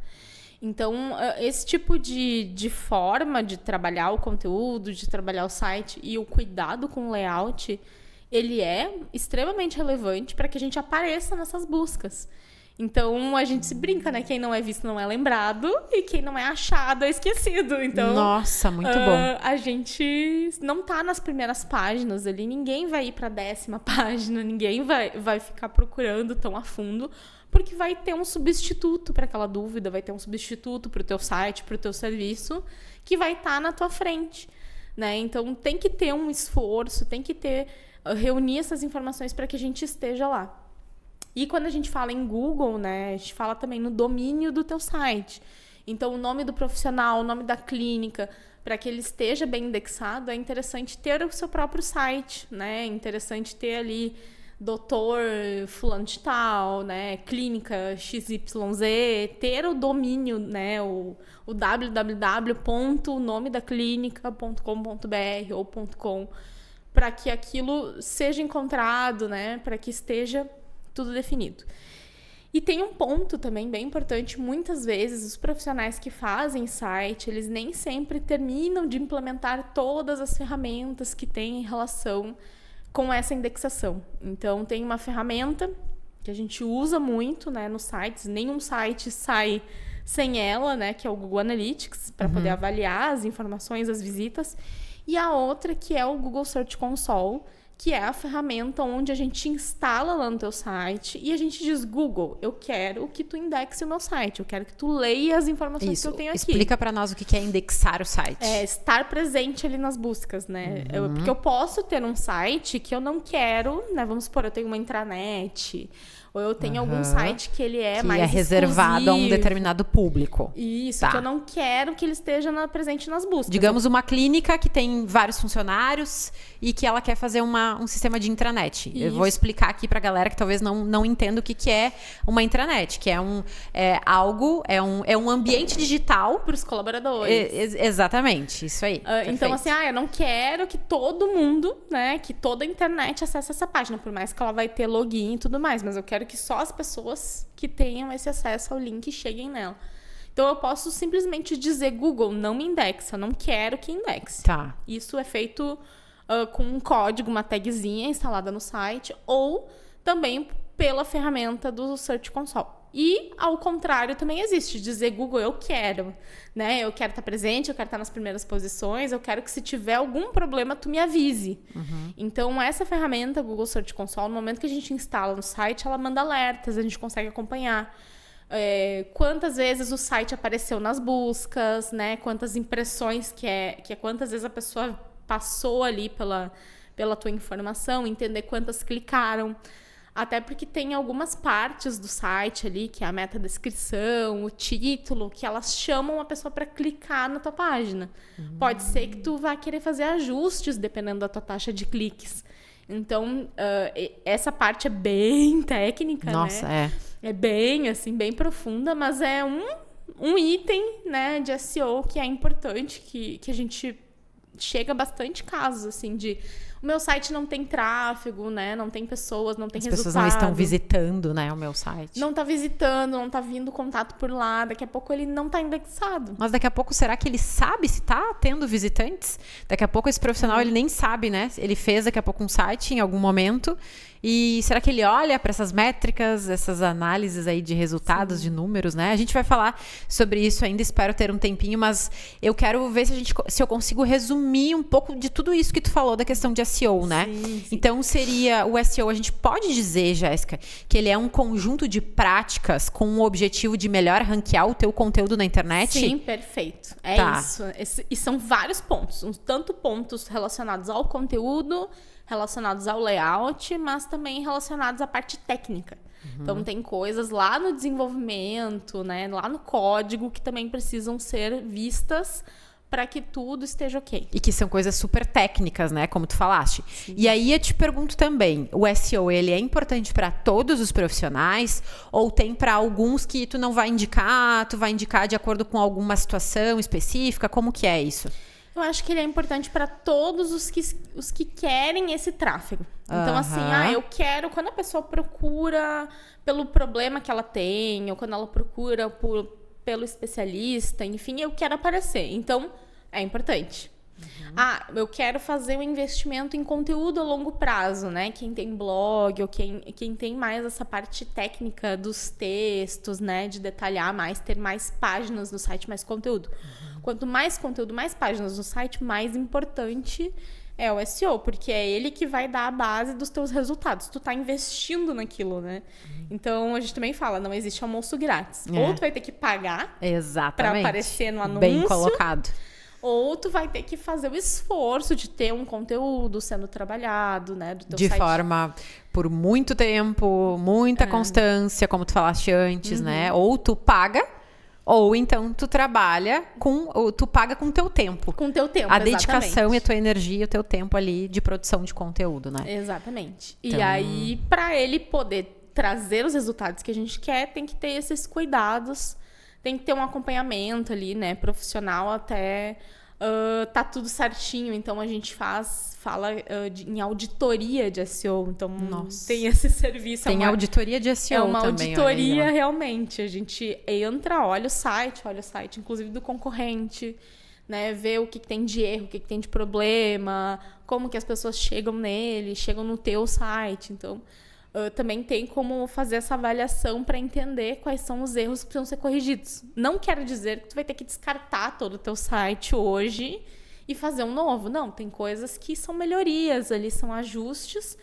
Então, esse tipo de forma de trabalhar o conteúdo, de trabalhar o site e o cuidado com o layout, ele é extremamente relevante para que a gente apareça nessas buscas. Então, a gente se brinca, né? Quem não é visto não é lembrado e quem não é achado é esquecido. Então, nossa, muito bom. A gente não tá nas primeiras páginas ali, ninguém vai ir para a 10ª página, ninguém vai ficar procurando tão a fundo, porque vai ter um substituto para aquela dúvida, vai ter um substituto para o teu site, para o teu serviço, que vai estar na tua frente, né? Então, tem que ter um esforço, tem que reunir essas informações para que a gente esteja lá. E quando a gente fala em Google, né, a gente fala também no domínio do teu site. Então, o nome do profissional, o nome da clínica, para que ele esteja bem indexado, é interessante ter o seu próprio site, né? É interessante ter ali doutor fulano de tal, né? Clínica XYZ, ter o domínio, né? O www.nomedaclinica.com.br ou .com, para que aquilo seja encontrado, né? Para que esteja tudo definido. E tem um ponto também bem importante, muitas vezes os profissionais que fazem site, eles nem sempre terminam de implementar todas as ferramentas que têm em relação com essa indexação. Então, tem uma ferramenta que a gente usa muito, né, nos sites, nenhum site sai sem ela, né, que é o Google Analytics, para poder avaliar as informações, as visitas, e a outra que é o Google Search Console, que é a ferramenta onde a gente instala lá no teu site e a gente diz, Google, eu quero que tu indexe o meu site, eu quero que tu leia as informações que eu tenho aqui. Explica para nós o que é indexar o site. É estar presente ali nas buscas, né? Porque eu posso ter um site que eu não quero, né? Vamos supor, eu tenho uma intranet, ou eu tenho algum site que ele é mais reservado exclusivo. a um determinado público. Isso, que eu não quero que ele esteja presente nas buscas. Digamos uma clínica que tem vários funcionários e que ela quer fazer um sistema de intranet. Isso. Eu vou explicar aqui pra galera que talvez não entenda o que é uma intranet, que é um ambiente digital para os colaboradores. Exatamente, isso aí. Então, assim, eu não quero que todo mundo, né, que toda a internet acesse essa página, por mais que ela vai ter login e tudo mais, mas eu quero que só as pessoas que tenham esse acesso ao link cheguem nela. Então, eu posso simplesmente dizer, Google, não me indexa, não quero que indexe. Tá. Isso é feito com um código, uma tagzinha instalada no site, ou também pela ferramenta do Search Console. E, ao contrário, também existe dizer, Google, eu quero, né? Eu quero estar presente, eu quero estar nas primeiras posições, eu quero que se tiver algum problema, tu me avise. Então, essa ferramenta, Google Search Console, no momento que a gente instala no site, ela manda alertas, a gente consegue acompanhar. Quantas vezes o site apareceu nas buscas, né? Quantas impressões que é quantas vezes a pessoa passou ali pela tua informação, entender quantas clicaram. Até porque tem algumas partes do site ali, que é a metadescrição, o título, que elas chamam a pessoa para clicar na tua página. Pode ser que tu vá querer fazer ajustes dependendo da tua taxa de cliques. Então, essa parte é bem técnica, Nossa, né? É bem, assim, bem profunda, mas é um item, né, de SEO que é importante, que a gente chega bastante casos, assim, de o meu site não tem tráfego, né? Não tem pessoas, não tem resultado. As pessoas não estão visitando, né, o meu site. Não está visitando, não está vindo contato por lá. Daqui a pouco ele não está indexado. Mas daqui a pouco, será que ele sabe se está tendo visitantes? Daqui a pouco esse profissional, ele nem sabe, né? Ele fez daqui a pouco um site em algum momento. E será que ele olha para essas métricas, essas análises aí de resultados, de números, né? A gente vai falar sobre isso ainda, espero ter um tempinho, mas eu quero ver se eu consigo resumir um pouco de tudo isso que tu falou da questão de SEO, né? Sim. Então, seria o SEO, a gente pode dizer, Jéssica, que ele é um conjunto de práticas com o objetivo de melhor ranquear o teu conteúdo na internet? Sim, perfeito. É Tá. isso. E são vários pontos. Tanto pontos relacionados ao conteúdo, relacionados ao layout, mas também relacionados à parte técnica. Então, tem coisas lá no desenvolvimento, né, lá no código, que também precisam ser vistas para que tudo esteja ok. E que são coisas super técnicas, né? Como tu falaste. Sim. E aí eu te pergunto também, o SEO, ele é importante para todos os profissionais? Ou tem para alguns que tu não vai indicar, tu vai indicar de acordo com alguma situação específica? Como que é isso? Eu acho que ele é importante para todos os que querem esse tráfego. Então, assim, eu quero... Quando a pessoa procura pelo problema que ela tem, ou quando ela procura pelo especialista, enfim, eu quero aparecer. Então, é importante. Eu quero fazer um investimento em conteúdo a longo prazo, né? Quem tem blog, ou quem tem mais essa parte técnica dos textos, né? De detalhar mais, ter mais páginas no site, mais conteúdo. Quanto mais conteúdo, mais páginas no site, mais importante é o SEO, porque é ele que vai dar a base dos teus resultados. Tu tá investindo naquilo, né? Então, a gente também fala, não existe almoço grátis. Ou tu vai ter que pagar para aparecer no anúncio. Bem colocado. ou tu vai ter que fazer o esforço de ter um conteúdo sendo trabalhado, né, do teu De site. forma por muito tempo, muita constância, como tu falaste antes, né? Ou tu paga, ou então tu trabalha ou tu paga com o teu tempo. Com o teu tempo, a dedicação exatamente. e a tua energia, o teu tempo ali de produção de conteúdo, né? Exatamente. Então... E aí, para ele poder trazer os resultados que a gente quer, tem que ter esses cuidados, tem que ter um acompanhamento ali, né, profissional até tá tudo certinho. Então a gente fala em auditoria de SEO. Então tem esse serviço. Tem auditoria de SEO também. É uma auditoria realmente. A gente entra, olha o site, inclusive do concorrente, né, ver o que tem de erro, o que tem de problema, como que as pessoas chegam nele, chegam no teu site. Então também tem como fazer essa avaliação para entender quais são os erros que precisam ser corrigidos. Não quero dizer que tu vai ter que descartar todo o teu site hoje e fazer um novo. Não, tem coisas que são melhorias ali, são ajustes,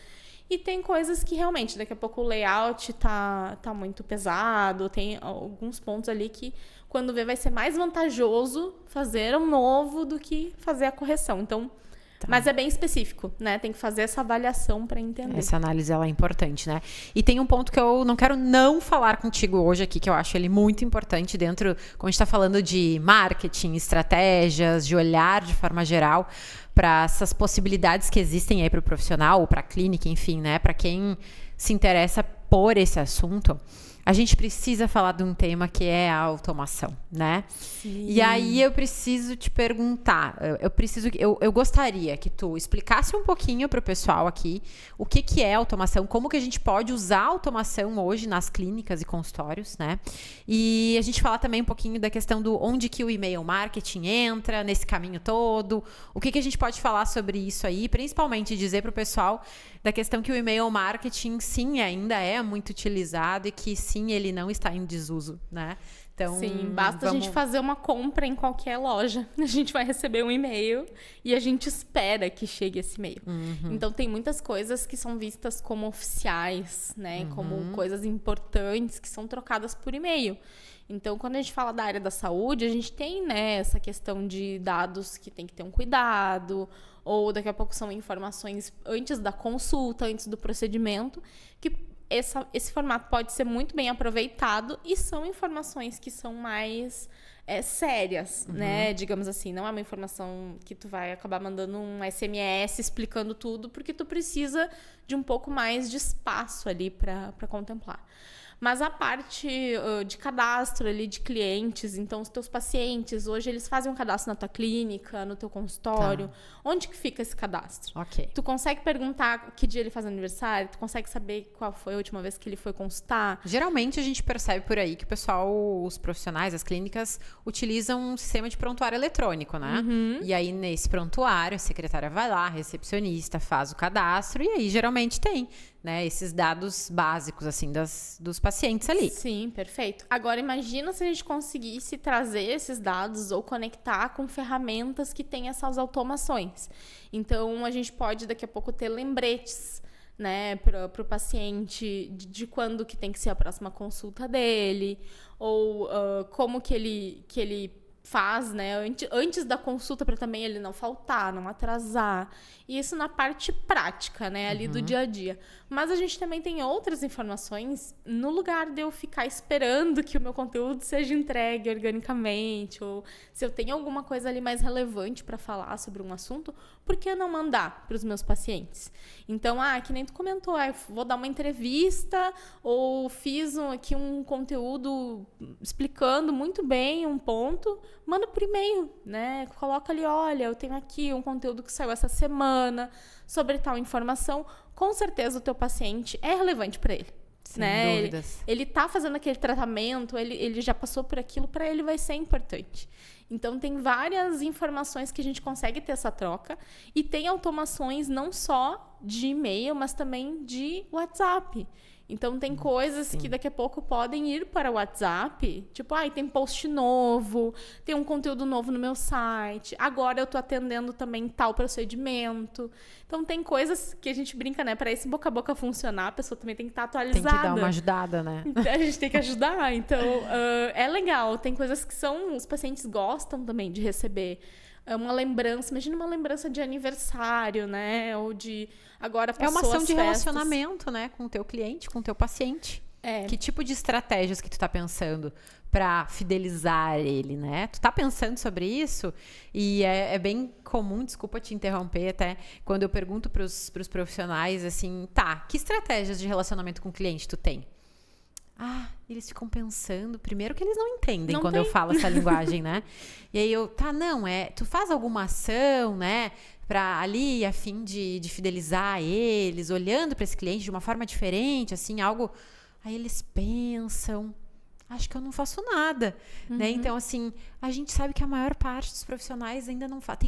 e tem coisas que realmente daqui a pouco o layout tá muito pesado, tem alguns pontos ali que quando vê vai ser mais vantajoso fazer um novo do que fazer a correção. Então, mas é bem específico, né? Tem que fazer essa avaliação para entender. Essa análise, ela é importante, né? E tem um ponto que eu não quero não falar contigo hoje aqui, que eu acho ele muito importante dentro, quando a gente está falando de marketing, estratégias, de olhar de forma geral para essas possibilidades que existem aí para o profissional, ou para a clínica, enfim, né? Para quem se interessa por esse assunto. A gente precisa falar de um tema que é a automação, né? Sim. E aí eu preciso te perguntar, eu gostaria que tu explicasse um pouquinho para o pessoal aqui o que é automação, como que a gente pode usar a automação hoje nas clínicas e consultórios, né? E a gente falar também um pouquinho da questão do onde que o e-mail marketing entra nesse caminho todo, o que a gente pode falar sobre isso aí, principalmente dizer para o pessoal da questão que o e-mail marketing, sim, ainda é muito utilizado e que, sim, ele não está em desuso, né? Então, sim, basta a gente fazer uma compra em qualquer loja. A gente vai receber um e-mail e a gente espera que chegue esse e-mail. Então, tem muitas coisas que são vistas como oficiais, né? Como coisas importantes que são trocadas por e-mail. Então, quando a gente fala da área da saúde, a gente tem, né, essa questão de dados que tem que ter um cuidado, ou daqui a pouco são informações antes da consulta, antes do procedimento, que esse formato pode ser muito bem aproveitado, e são informações que são mais sérias, né? Digamos assim, não é uma informação que tu vai acabar mandando um SMS explicando tudo, porque tu precisa de um pouco mais de espaço ali para contemplar. Mas a parte de cadastro ali de clientes, então os teus pacientes, hoje eles fazem um cadastro na tua clínica, no teu consultório. Onde que fica esse cadastro? Ok. Tu consegue perguntar que dia ele faz aniversário? Tu consegue saber qual foi a última vez que ele foi consultar? Geralmente a gente percebe por aí que o pessoal, os profissionais, as clínicas, utilizam um sistema de prontuário eletrônico, né? E aí nesse prontuário a secretária vai lá, a recepcionista faz o cadastro e aí geralmente tem, né, esses dados básicos, assim, dos pacientes ali. Sim, perfeito. Agora, imagina se a gente conseguisse trazer esses dados ou conectar com ferramentas que têm essas automações. Então, a gente pode, daqui a pouco, ter lembretes, né, para o paciente de quando que tem que ser a próxima consulta dele, ou como que ele faz, né, antes da consulta, para também ele não faltar, não atrasar. E isso na parte prática, né, ali do dia a dia. Mas a gente também tem outras informações no lugar de eu ficar esperando que o meu conteúdo seja entregue organicamente, ou se eu tenho alguma coisa ali mais relevante para falar sobre um assunto, por que não mandar para os meus pacientes? Então, que nem tu comentou, eu vou dar uma entrevista ou fiz aqui um conteúdo explicando muito bem um ponto, manda por e-mail, né? Coloca ali, olha, eu tenho aqui um conteúdo que saiu essa semana sobre tal informação. Com certeza o teu paciente é relevante para ele. Sem né? dúvidas. Ele tá fazendo aquele tratamento, ele já passou por aquilo, para ele vai ser importante. Então, tem várias informações que a gente consegue ter essa troca. E tem automações não só de e-mail, mas também de WhatsApp. Então, tem coisas que daqui a pouco podem ir para o WhatsApp. Tipo, tem post novo, tem um conteúdo novo no meu site. Agora eu estou atendendo também tal procedimento. Então, tem coisas que a gente brinca, né? Para esse boca a boca funcionar, a pessoa também tem que estar atualizada. Tem que dar uma ajudada, né? A gente tem que ajudar. Então, é legal. Tem coisas que os pacientes gostam também de receber uma lembrança, imagina uma lembrança de aniversário, né? Ou de agora É uma passou ação as de festas. relacionamento, né? Com o teu cliente, com o teu paciente. É. Que tipo de estratégias que tu tá pensando para fidelizar ele, né? Tu tá pensando sobre isso? E é bem comum, desculpa te interromper até, quando eu pergunto pros profissionais, assim, tá, que estratégias de relacionamento com o cliente tu tem? Ah, eles ficam pensando, primeiro que eles não entendem Não quando tem. eu falo essa linguagem, né? E aí tu faz alguma ação, né? Pra ali, a fim de fidelizar eles, olhando para esse cliente de uma forma diferente, assim, algo... Aí eles pensam, acho que eu não faço nada, né? Então, assim, a gente sabe que a maior parte dos profissionais ainda não faz.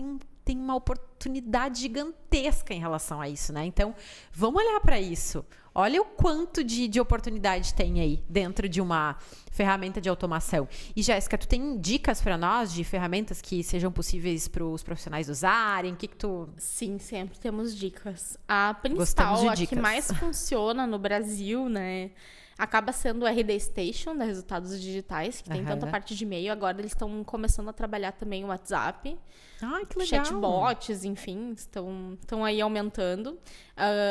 Tem uma oportunidade gigantesca em relação a isso, né? Então, vamos olhar para isso. Olha o quanto de oportunidade tem aí dentro de uma ferramenta de automação. E, Jéssica, tu tem dicas para nós de ferramentas que sejam possíveis para os profissionais usarem? O que tu... Sim, sempre temos dicas. A Gostamos principal, de a que dicas. mais funciona no Brasil, né? Acaba sendo o RD Station, da Resultados Digitais, que tem tanta parte de e-mail. Agora eles estão começando a trabalhar também o WhatsApp. Ai, que legal. Chatbots, enfim, estão aí aumentando.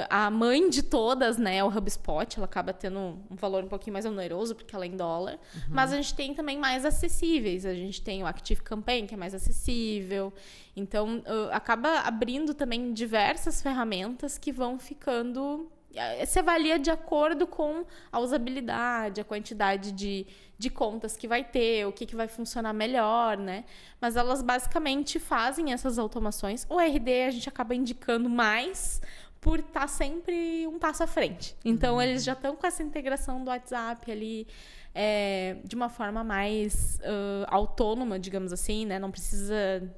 A mãe de todas, né, o HubSpot, ela acaba tendo um valor um pouquinho mais oneroso, porque ela é em dólar. Mas a gente tem também mais acessíveis. A gente tem o Active Campaign, que é mais acessível. Então, acaba abrindo também diversas ferramentas que vão ficando... Se avalia de acordo com a usabilidade, a quantidade de contas que vai ter, o que vai funcionar melhor, né? Mas elas basicamente fazem essas automações. O RD a gente acaba indicando mais por estar sempre um passo à frente. Então, eles já estão com essa integração do WhatsApp ali de uma forma mais autônoma, digamos assim, né? Não precisa...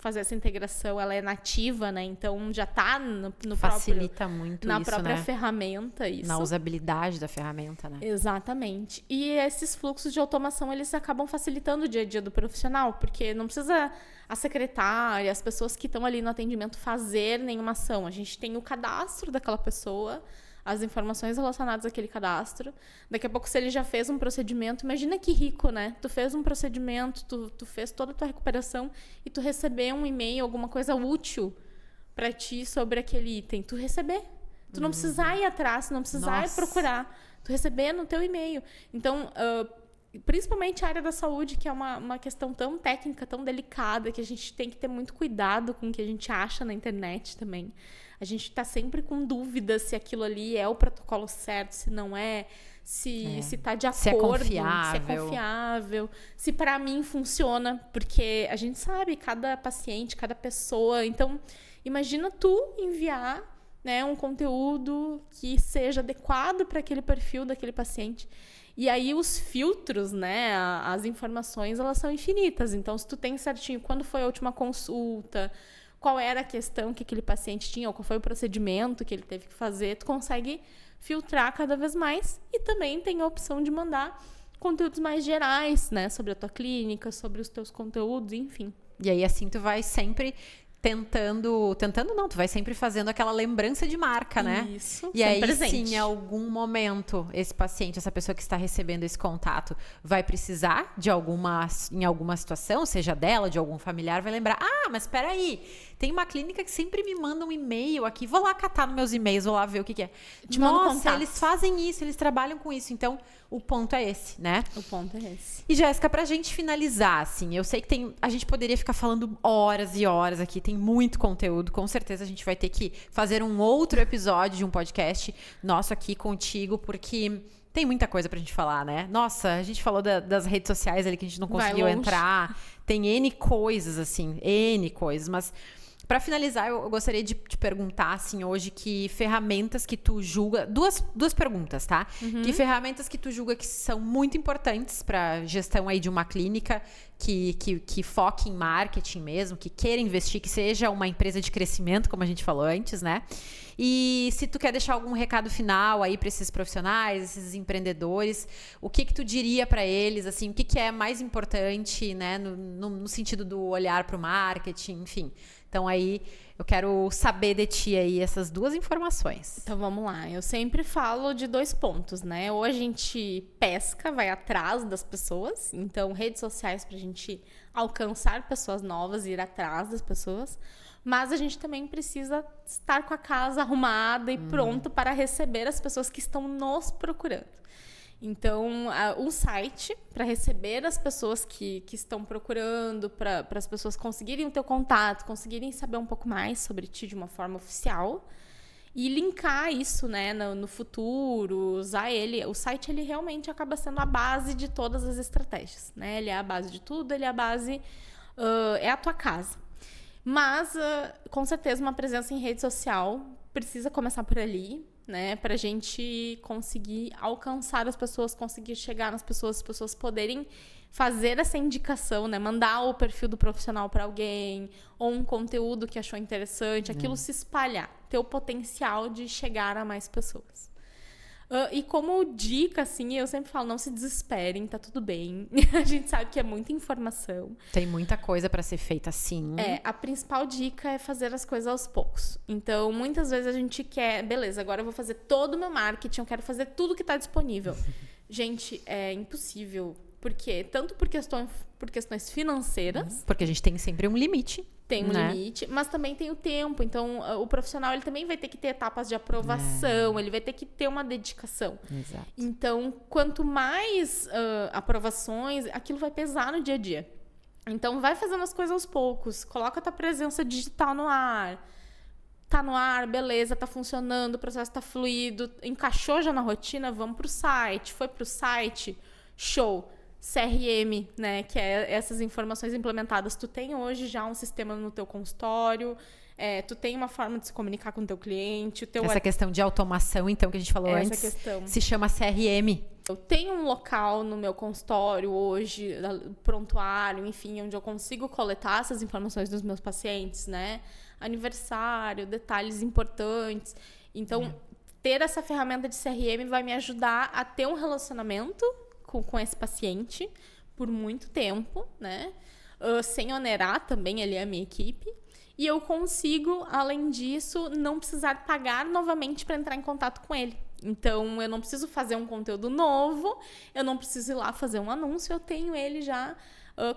fazer essa integração, ela é nativa, né? Então já está no Facilita muito na isso, própria né? ferramenta isso. Na usabilidade da ferramenta, né? Exatamente. E esses fluxos de automação, eles acabam facilitando o dia a dia do profissional, porque não precisa a secretária, as pessoas que estão ali no atendimento fazer nenhuma ação. A gente tem o cadastro daquela pessoa, as informações relacionadas àquele cadastro. Daqui a pouco, se ele já fez um procedimento, imagina que rico, né? Tu fez um procedimento, tu fez toda a tua recuperação e tu receber um e-mail, alguma coisa útil para ti sobre aquele item. Tu receber. Tu não precisar ir atrás, não precisar ir procurar. Tu receber no teu e-mail. Então, principalmente a área da saúde, que é uma questão tão técnica, tão delicada, que a gente tem que ter muito cuidado com o que a gente acha na internet também. A gente está sempre com dúvidas se aquilo ali é o protocolo certo, se não é, se está de acordo, se é confiável, se para mim funciona, porque a gente sabe, cada paciente, cada pessoa. Então, imagina tu enviar, né, um conteúdo que seja adequado para aquele perfil daquele paciente. E aí os filtros, né, as informações, elas são infinitas. Então, se tu tem certinho quando foi a última consulta, qual era a questão que aquele paciente tinha, ou qual foi o procedimento que ele teve que fazer, tu consegue filtrar cada vez mais. E também tem a opção de mandar conteúdos mais gerais, né, sobre a tua clínica, sobre os teus conteúdos, enfim. E aí, assim, tu vai sempre... Tentando não, tu vai sempre fazendo aquela lembrança de marca, né? Isso, e aí, presente. sim, em algum momento, esse paciente, essa pessoa que está recebendo esse contato, vai precisar de em alguma situação, seja dela, de algum familiar, vai lembrar, mas espera aí, tem uma clínica que sempre me manda um e-mail aqui, vou lá catar nos meus e-mails, vou lá ver o que é. Nossa, eles fazem isso, eles trabalham com isso, então o ponto é esse, né? O ponto é esse. E, Jéssica, pra gente finalizar, assim, eu sei que a gente poderia ficar falando horas e horas aqui, tem muito conteúdo, com certeza a gente vai ter que fazer um outro episódio de um podcast nosso aqui contigo, porque tem muita coisa pra gente falar, né? Nossa, a gente falou das redes sociais ali que a gente não conseguiu entrar, tem N coisas, assim, N coisas, mas... Para finalizar, eu gostaria de te perguntar, assim, hoje, que ferramentas que tu julga... Duas perguntas, tá? Que ferramentas que tu julga que são muito importantes para gestão aí de uma clínica que foque em marketing mesmo, que queira investir, que seja uma empresa de crescimento, como a gente falou antes, né? E se tu quer deixar algum recado final aí para esses profissionais, esses empreendedores, o que tu diria para eles, assim, o que é mais importante, né? No sentido do olhar para o marketing, enfim... Então, aí, Eu quero saber de ti aí essas duas informações. Então vamos lá, eu sempre falo de 2 pontos, né? Ou a gente pesca, vai atrás das pessoas, então redes sociais pra gente alcançar pessoas novas, ir atrás das pessoas, mas a gente também precisa estar com a casa arrumada e pronto para receber as pessoas que estão nos procurando. Então, um site para receber as pessoas que estão procurando, para as pessoas conseguirem o teu contato, conseguirem saber um pouco mais sobre ti de uma forma oficial e linkar isso, né, no futuro, usar ele. O site, ele realmente acaba sendo a base de todas as estratégias, né? Ele é a base de tudo, ele é a base, é a tua casa. Mas, com certeza, uma presença em rede social precisa começar por ali, né, pra gente conseguir alcançar as pessoas, conseguir chegar nas pessoas, as pessoas poderem fazer essa indicação, né, mandar o perfil do profissional para alguém, ou um conteúdo que achou interessante, aquilo se espalhar, ter o potencial de chegar a mais pessoas. E como dica, assim, eu sempre falo, não se desesperem, tá tudo bem. A gente sabe que é muita informação. Tem muita coisa para ser feita sim. A principal dica é fazer as coisas aos poucos. Então, muitas vezes a gente quer, beleza, agora eu vou fazer todo o meu marketing, eu quero fazer tudo que está disponível. Gente, é impossível. Por quê? Tanto por questões financeiras. Porque a gente tem sempre um limite. Tem um limite, mas também tem o tempo. Então, o profissional ele também vai ter que ter etapas de aprovação, ele vai ter que ter uma dedicação. Exato. Então, quanto mais aprovações, aquilo vai pesar no dia a dia. Então, vai fazendo as coisas aos poucos. Coloca a tua presença digital no ar. Tá no ar, beleza, tá funcionando, o processo tá fluido, encaixou já na rotina, vamos pro site. Foi pro site, show. CRM, né, que é essas informações implementadas. Tu tem hoje já um sistema no teu consultório, tu tem uma forma de se comunicar com o teu cliente. Essa questão de automação, então, que a gente falou antes, se chama CRM. Eu tenho um local no meu consultório hoje, prontuário, enfim, onde eu consigo coletar essas informações dos meus pacientes, né? Aniversário, detalhes importantes. Então, ter essa ferramenta de CRM vai me ajudar a ter um relacionamento com esse paciente por muito tempo, né? Sem onerar também ali a minha equipe. E eu consigo, além disso, não precisar pagar novamente para entrar em contato com ele. Então, eu não preciso fazer um conteúdo novo, eu não preciso ir lá fazer um anúncio, eu tenho ele já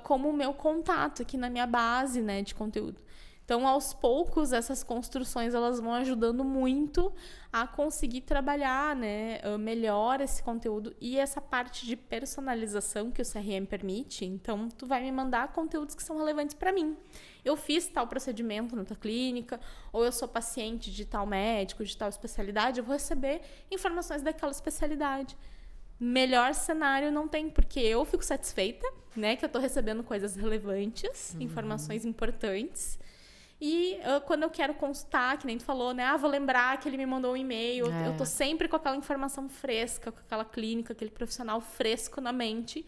como o meu contato aqui na minha base, né, de conteúdo. Então, aos poucos, essas construções elas vão ajudando muito a conseguir trabalhar, né, melhor esse conteúdo e essa parte de personalização que o CRM permite. Então, tu vai me mandar conteúdos que são relevantes para mim. Eu fiz tal procedimento na tua clínica, ou eu sou paciente de tal médico, de tal especialidade, eu vou receber informações daquela especialidade. Melhor cenário não tem, porque eu fico satisfeita, né, que eu estou recebendo coisas relevantes, informações importantes. E quando eu quero consultar, que nem tu falou, né? Vou lembrar que ele me mandou um e-mail. Eu tô sempre com aquela informação fresca, com aquela clínica, aquele profissional fresco na mente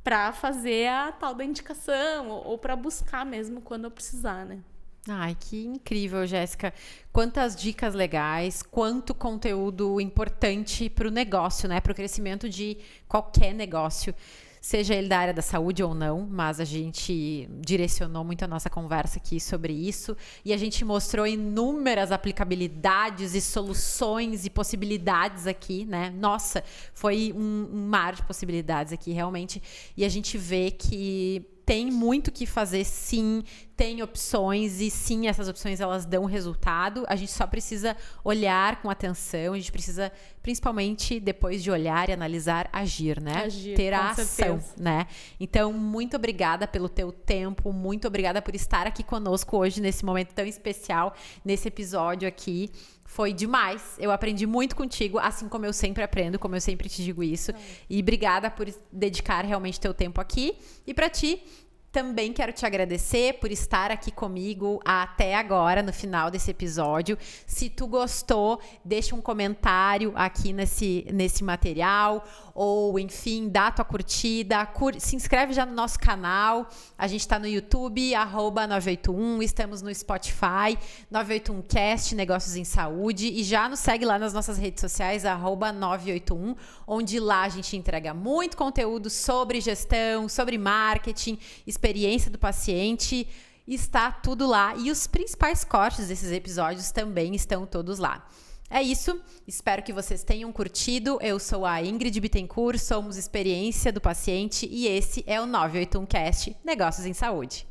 para fazer a tal da indicação ou para buscar mesmo quando eu precisar, né? Ai, que incrível, Jéssica. Quantas dicas legais, quanto conteúdo importante para o negócio, né? Para o crescimento de qualquer negócio. Seja ele da área da saúde ou não, mas a gente direcionou muito a nossa conversa aqui sobre isso e a gente mostrou inúmeras aplicabilidades e soluções e possibilidades aqui, né? Nossa, foi um mar de possibilidades aqui, realmente. E a gente vê que tem muito o que fazer, sim, tem opções e sim, essas opções elas dão resultado. A gente só precisa olhar com atenção, a gente precisa, principalmente depois de olhar e analisar, agir, né? Agir, ter a com ação, certeza. né? Então, muito obrigada pelo teu tempo, muito obrigada por estar aqui conosco hoje nesse momento tão especial, nesse episódio aqui. Foi demais. Eu aprendi muito contigo, assim como eu sempre aprendo, como eu sempre te digo isso. E obrigada por dedicar realmente teu tempo aqui. E para ti, também quero te agradecer por estar aqui comigo até agora, no final desse episódio. Se tu gostou, deixa um comentário aqui nesse material. Ou, enfim, dá tua curtida. Se inscreve já no nosso canal. A gente está no YouTube, @981. Estamos no Spotify, 981cast, Negócios em Saúde. E já nos segue lá nas nossas redes sociais, @981, onde lá a gente entrega muito conteúdo sobre gestão, sobre marketing, experiência do paciente está tudo lá e os principais cortes desses episódios também estão todos lá. É isso, espero que vocês tenham curtido. Eu sou a Ingrid Bittencourt, somos Experiência do Paciente e esse é o 981cast Negócios em Saúde.